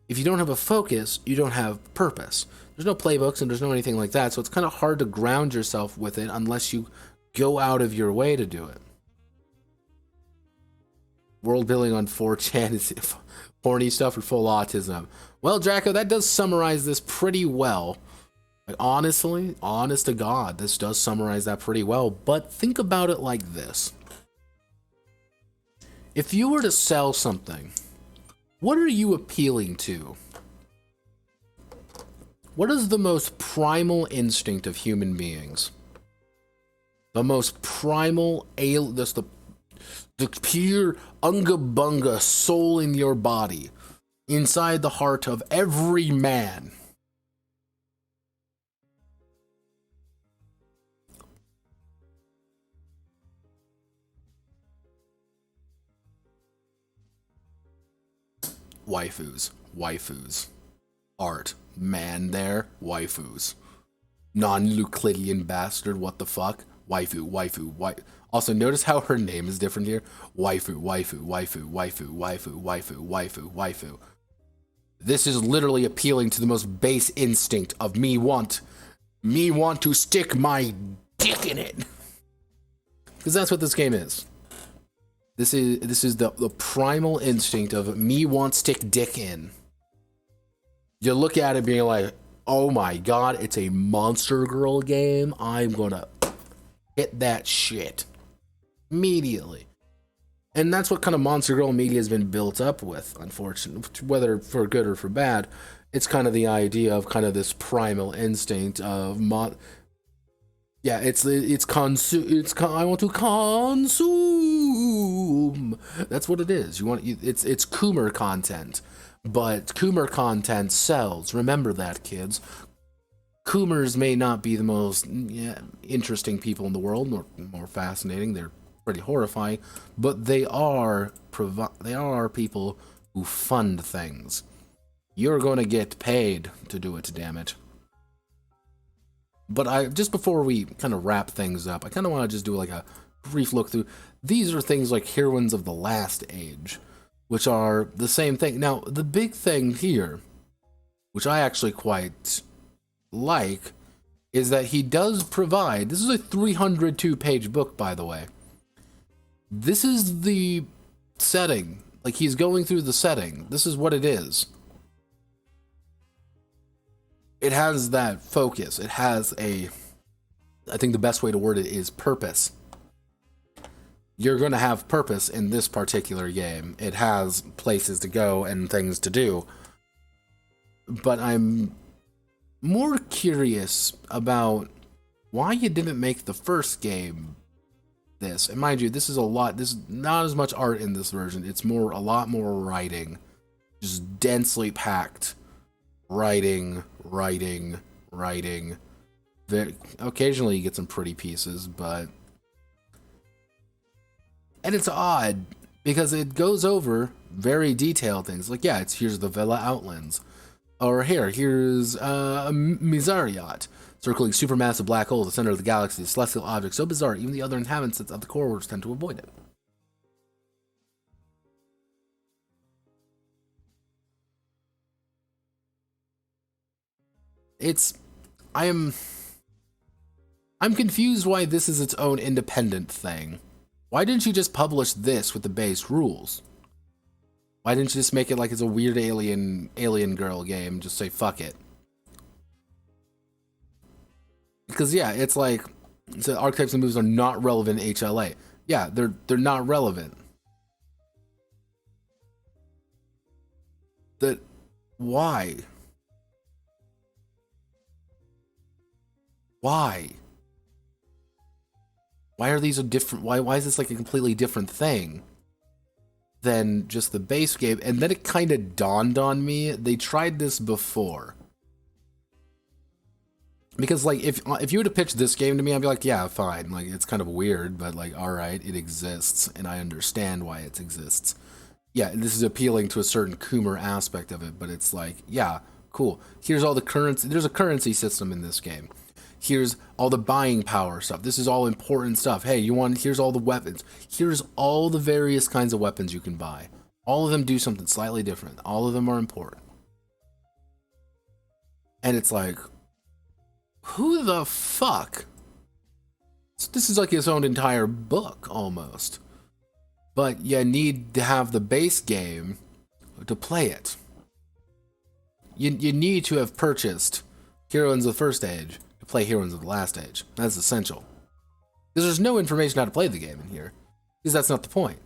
If you don't have a focus, you don't have purpose. There's no playbooks and there's no anything like that, so it's kind of hard to ground yourself with it unless you go out of your way to do it. World building on 4chan is horny stuff or full autism. Well, Draco, that does summarize this pretty well. Like, honestly, honest to God, this does summarize that pretty well, but think about it like this. If you were to sell something What are you appealing to? What is the most primal instinct of human beings? The most primal, the pure unga bunga soul in your body, inside the heart of every man. Waifus, waifus. Art, man there, waifus. Non-Euclidean bastard, what the fuck? Waifu, waifu, waifu. Also, notice how her name is different here. Waifu, waifu, waifu, waifu, waifu, waifu, waifu, waifu. This is literally appealing to the most base instinct of me want to stick my dick in it. Because that's what this game is. This is the primal instinct of me want stick dick in. You look at it being like, oh my god, it's a Monster Girl game. I'm gonna hit that shit immediately. And that's what kind of Monster Girl media has been built up with, unfortunately. Whether for good or for bad, it's kind of the idea of kind of this primal instinct of yeah, I want to consume. That's what it is. It's Coomer content. But Coomer content sells. Remember that, kids. Coomers may not be the most interesting people in the world, nor more fascinating. They're pretty horrifying, but they are people who fund things. You're going to get paid to do it, damn it. But just before we kind of wrap things up, I kind of want to just do like a brief look through. These are things like Heroines of the Last Age, which are the same thing. Now, the big thing here, which I actually quite like, is that he does provide, this is a 302-page book, by the way. This is the setting. Like, he's going through the setting. This is what it is. It has that focus. It has I think the best way to word it is purpose. You're going to have purpose in this particular game. It has places to go and things to do. But I'm more curious about why you didn't make the first game this. And mind you, this is not as much art in this version. It's a lot more writing. Just densely packed. Writing. Occasionally you get some pretty pieces, but... And it's odd, because it goes over very detailed things. Like, yeah, here's the Villa Outlands. Or here's Mizariot, circling supermassive black hole at the center of the galaxy, a celestial object so bizarre, even the other inhabitants of the corridors tend to avoid it. I'm confused why this is its own independent thing. Why didn't you just publish this with the base rules? Why didn't you just make it like it's a weird alien girl game? Just say fuck it. Because yeah, it's like archetypes and moves are not relevant in HLA. Yeah, they're not relevant. Why? Why? Why are these a different... Why is this like a completely different thing than just the base game? And then it kind of dawned on me, they tried this before. Because like, if you were to pitch this game to me, I'd be like, yeah, fine. Like, it's kind of weird, but like, alright, it exists, and I understand why it exists. Yeah, this is appealing to a certain Coomer aspect of it, but it's like, yeah, cool. Here's all the currency... There's a currency system in this game. Here's all the buying power stuff. This is all important stuff. Hey, here's all the weapons. Here's all the various kinds of weapons you can buy. All of them do something slightly different. All of them are important. And it's like, who the fuck? So this is like his own entire book, almost. But you need to have the base game to play it. You need to have purchased Heroines of the First Age to play Heroines of the Last Age. That's essential. Because there's no information how to play the game in here. Because that's not the point.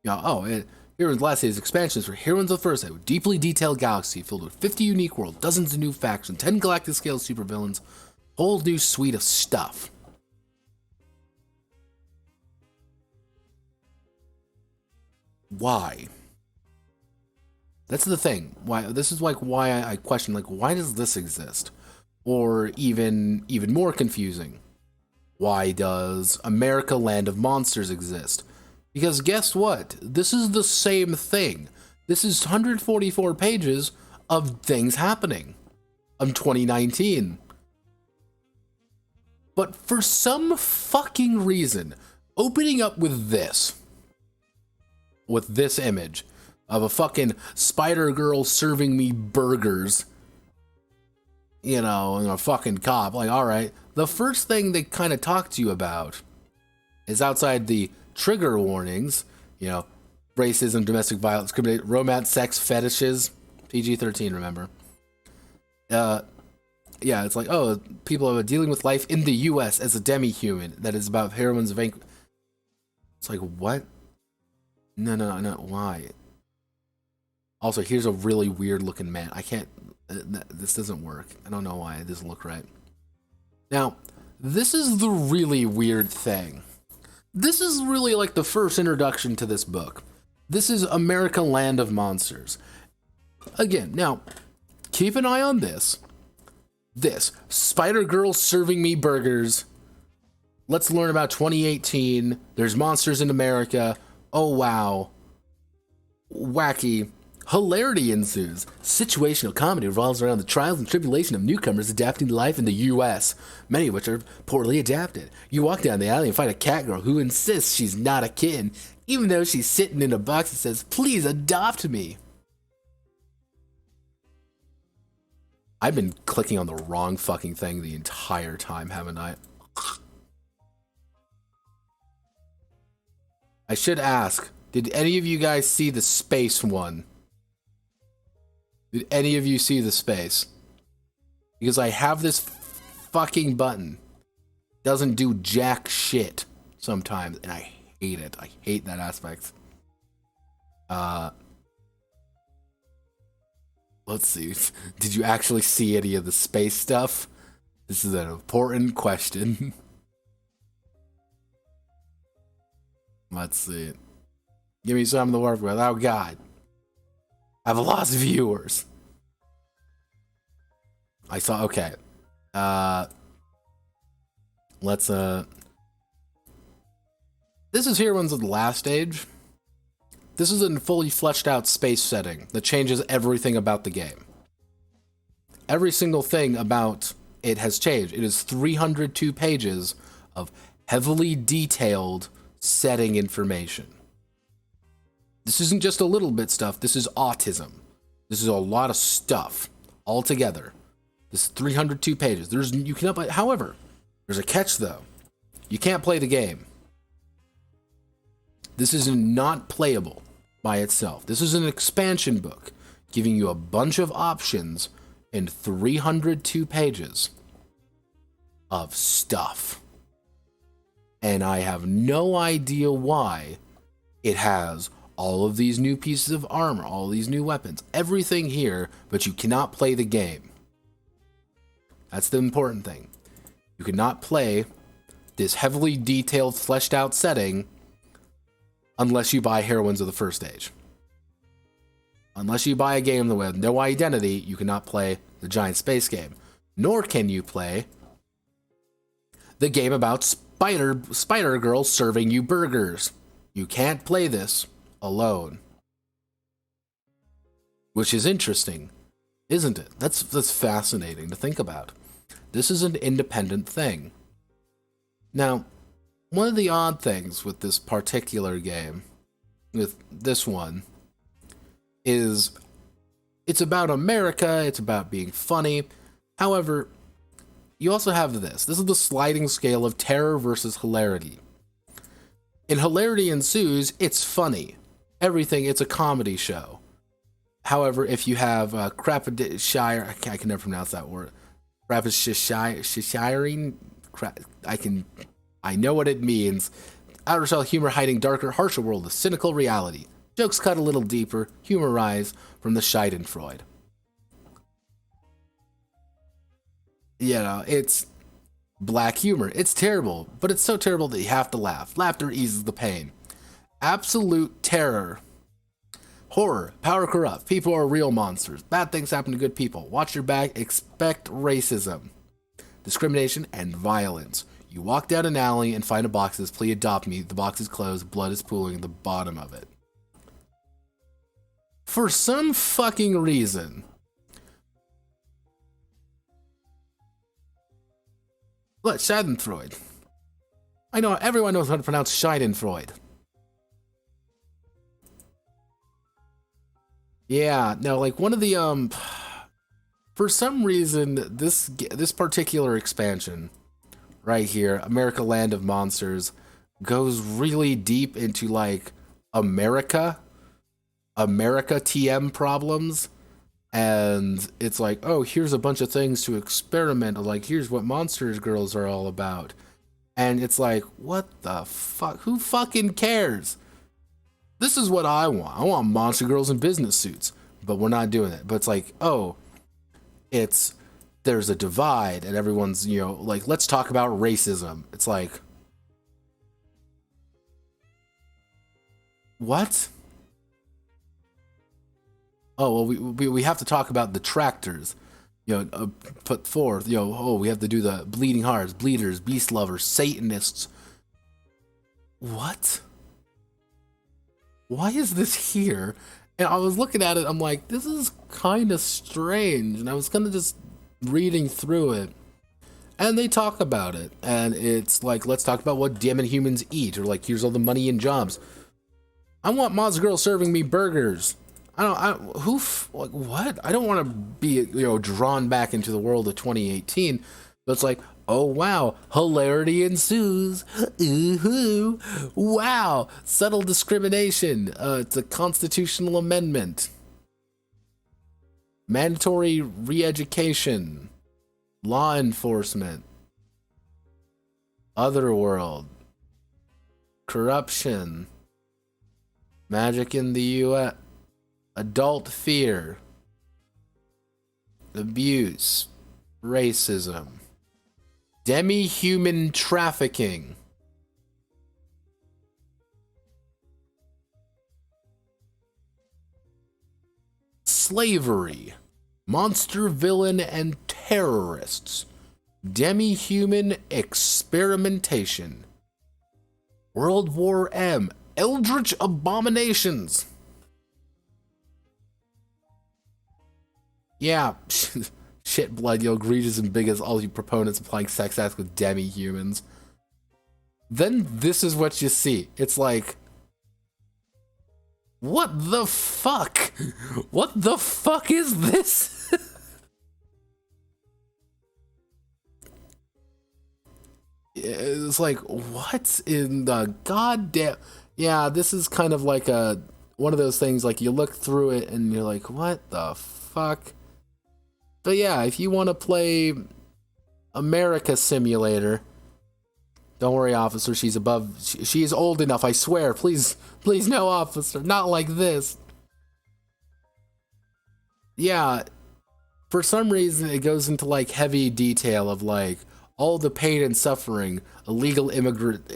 You know, Heroines Last Days expansions for Heroines of the First Age, with deeply detailed galaxy filled with 50 unique worlds, dozens of new factions, 10 galactic scale supervillains, whole new suite of stuff. Why? That's the thing. Why? This is like why I question, like, why does this exist? Or even more confusing, why does America Land of Monsters exist? Because guess what? This is the same thing. This is 144 pages of things happening in 2019. But for some fucking reason, opening up with this image of a fucking spider girl serving me burgers, you know, and a fucking cop, like, all right. The first thing they kind of talk to you about is outside the trigger warnings, you know, racism, domestic violence, discrimination, romance, sex, fetishes, PG-13, remember? Yeah, it's like, oh, people are dealing with life in the U.S. as a demi-human that is about heroines of... It's like, what? No, why? Also, here's a really weird-looking man. I can't... this doesn't work. I don't know why it doesn't look right. Now, this is the really weird thing. This is really like the first introduction to this book. This is America Land of Monsters. Again, now, keep an eye on this. This, Spider Girl serving me burgers. Let's learn about 2018. There's monsters in America. Oh, wow. Wacky. Hilarity ensues. Situational comedy revolves around the trials and tribulation of newcomers adapting to life in the U.S., many of which are poorly adapted. You walk down the alley and find a cat girl who insists she's not a kitten, even though she's sitting in a box that says, "Please adopt me." I've been clicking on the wrong fucking thing the entire time, haven't I? I should ask, did any of you guys see the space one? Did any of you see the space? Because I have this fucking button. Doesn't do jack shit sometimes, and I hate it. I hate that aspect. Let's see. Did you actually see any of the space stuff? This is an important question. Let's see. Give me something to work with. Oh, God. I've lost viewers. I saw, okay. Let's, this is Heroines of the Last Age. This is a fully fleshed out space setting that changes everything about the game. Every single thing about it has changed. It is 302 pages of heavily detailed setting information. This isn't just a little bit stuff. This is autism. This is a lot of stuff all together. This is 302 pages. You cannot, however, there's a catch though. You can't play the game. This is not playable by itself. This is an expansion book giving you a bunch of options in 302 pages of stuff. And I have no idea why it has all of these new pieces of armor, all these new weapons, everything here, but you cannot play the game. That's the important thing. You cannot play this heavily detailed, fleshed out setting unless you buy Heroines of the First Age. Unless you buy a game with no identity, you cannot play the giant space game. Nor can you play the game about Spider Girl serving you burgers. You can't play this alone. Which is interesting, isn't it? That's fascinating to think about. This is an independent thing. Now, one of the odd things with this particular game, with this one, is it's about America, it's about being funny. However, you also have this. This is the sliding scale of terror versus hilarity. In Hilarity Ensues, it's funny. Everything, it's a comedy show. However, if you have Crapshire, I can never pronounce that word. Crapshiring? I know what it means. Outer shell humor hiding darker, harsher world of cynical reality. Jokes cut a little deeper, humor rise from the Schadenfreude. You know, it's black humor. It's terrible, but it's so terrible that you have to laugh. Laughter eases the pain. Absolute terror. Horror. Power corrupt. People are real monsters. Bad things happen to good people. Watch your back. Expect racism, discrimination, and violence. You walk down an alley and find a box that says, "Please adopt me." The box is closed. Blood is pooling at the bottom of it. For some fucking reason, look, Schadenfreude. I know everyone knows how to pronounce Schadenfreude. Yeah, no, like one of the for some reason this particular expansion right here, America Land of Monsters, goes really deep into like America TM problems. And it's like, oh, here's a bunch of things to experiment. Like, here's what Monster Girls are all about. And it's like, what the fuck? Who fucking cares? This is what I want. I want Monster Girls in business suits. But we're not doing it. But it's like, oh, there's a divide. And everyone's, you know, like, let's talk about racism. It's like, what? Oh, well, we have to talk about the tractors, you know, put forth, you know, oh, we have to do the bleeding hearts, bleeders, beast lovers, Satanists. What? Why is this here? And I was looking at it, I'm like, this is kind of strange. And I was kind of just reading through it. And they talk about it. And it's like, let's talk about what damn humans eat. Or like, here's all the money and jobs. I want Monster Girl serving me burgers. What? I don't want to be, you know, drawn back into the world of 2018. But it's like, oh wow, hilarity ensues. Ooh, wow, subtle discrimination. It's a constitutional amendment. Mandatory re-education. Law enforcement. Otherworld. Corruption. Magic in the U.S. Adult fear, abuse, racism, demi-human trafficking, slavery, monster villain and terrorists, demi-human experimentation, World War M, eldritch abominations. Yeah, shit blood, yo, egregious and big as all you proponents applying sex acts with demi-humans. Then this is what you see. It's like, what the fuck? What the fuck is this? It's like, what in the goddamn... Yeah, this is kind of like one of those things, like you look through it and you're like, what the fuck? But yeah, if you want to play America Simulator, don't worry, officer, she's old enough, I swear. Please no, officer, not like this. Yeah, for some reason it goes into like heavy detail of like all the pain and suffering illegal immigrants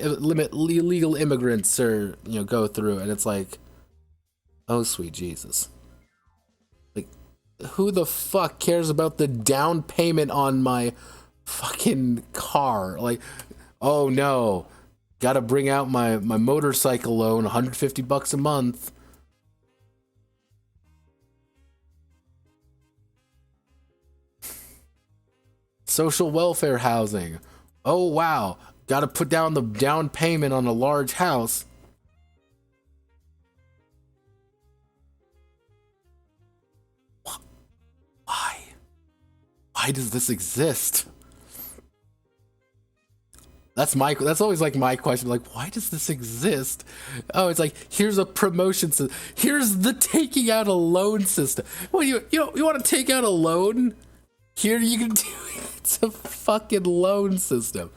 are, you know, go through, and it's like, oh sweet Jesus. Who the fuck cares about the down payment on my fucking car? Like, oh no, gotta bring out my motorcycle loan, $150 a month. Social welfare housing. Oh wow, gotta put down the down payment on a large house. Why does this exist? That's always like my question. Like, why does this exist? Oh, it's like, here's a promotion system. Here's the taking out a loan system. Well, you want to take out a loan? Here you can do it. It's a fucking loan system.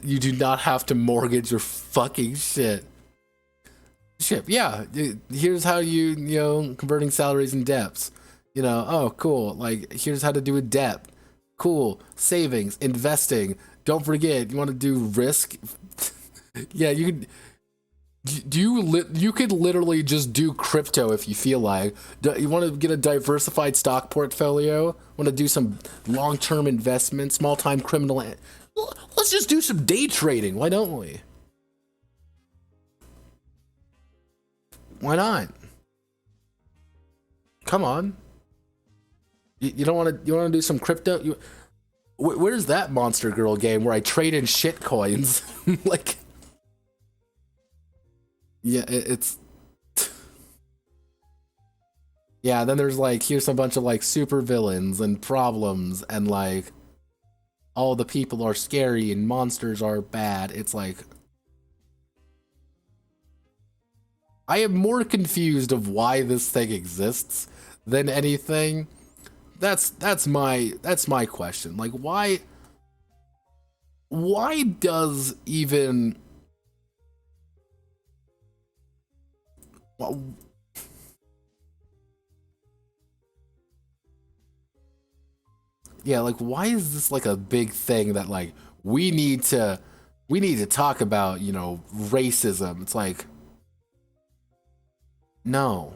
You do not have to mortgage your fucking shit. Ship, yeah. Here's how converting salaries and debts. Oh, cool. Like, here's how to do a debt. Cool. Savings, investing. Don't forget, you want to do risk? Yeah, you could. You could literally just do crypto if you feel like. You want to get a diversified stock portfolio? Want to do some long-term investment, small-time criminal? Let's just do some day trading. Why don't we? Why not? Come on. You don't want to. You want to do some crypto? Where's that Monster Girl game where I trade in shit coins? Like, yeah, it's. Yeah, then there's like, here's a bunch of like super villains and problems and like all the people are scary and monsters are bad. It's like, I am more confused of why this thing exists than anything. That's my question. Like, why does even yeah, like, why is this like a big thing that like we need to talk about, racism? It's like, no.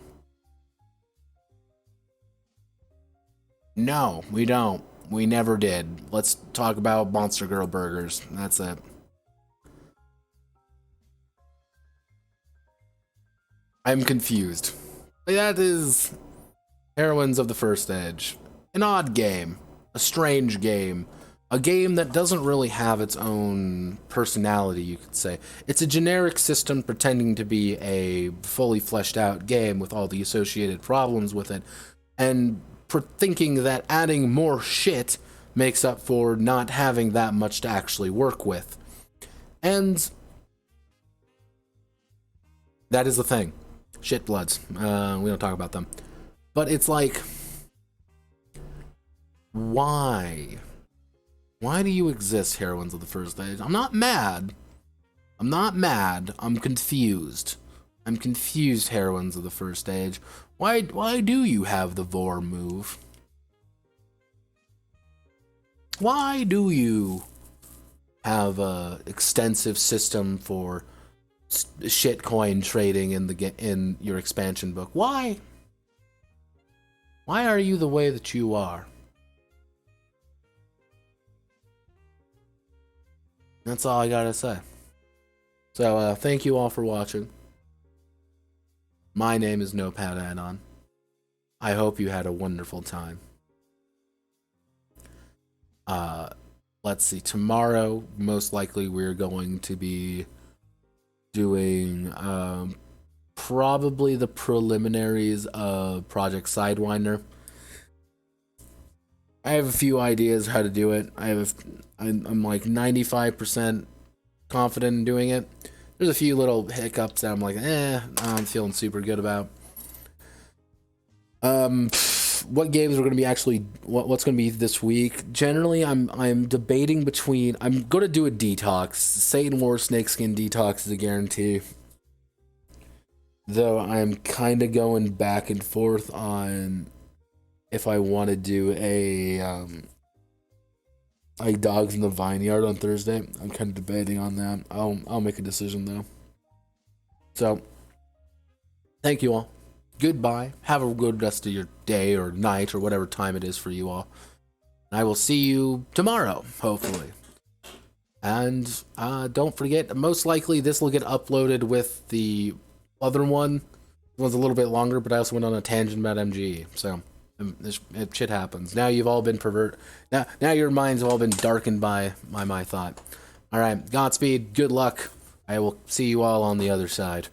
No, we don't. We never did. Let's talk about Monster Girl burgers. That's it. I'm confused. That is Heroines of the First Age. An odd game. A strange game. A game that doesn't really have its own personality, you could say. It's a generic system pretending to be a fully fleshed out game with all the associated problems with it, and thinking that adding more shit makes up for not having that much to actually work with. And that is the thing. Shit bloods. We don't talk about them. But it's like, why? Why do you exist, Heroines of the First Age? I'm not mad. I'm not mad. I'm confused. I'm confused, Heroines of the First Age. Why do you have the Vor move? Why do you have a extensive system for shitcoin trading in your expansion book? Why? Why are you the way that you are? That's all I gotta say. So, thank you all for watching. My name is Notepad Anon. I hope you had a wonderful time. Let's see. Tomorrow, most likely, we're going to be doing probably the preliminaries of Project Sidewinder. I have a few ideas how to do it. I'm like 95% confident in doing it. There's a few little hiccups that I'm like, I'm feeling super good about. What games are going to be what's going to be this week? Generally, I'm debating between. I'm going to do a detox. Satan War Snakeskin detox is a guarantee. Though I'm kind of going back and forth on if I want to do a like Dogs in the Vineyard on Thursday. I'm kind of debating on that. I'll make a decision though. So, thank you all. Goodbye. Have a good rest of your day or night or whatever time it is for you all. I will see you tomorrow, hopefully. And don't forget, most likely this will get uploaded with the other one. The one's a little bit longer, but I also went on a tangent about MGE. So, shit happens. Now you've all been Now your minds have all been darkened by my thought. All right, Godspeed. Good luck. I will see you all on the other side.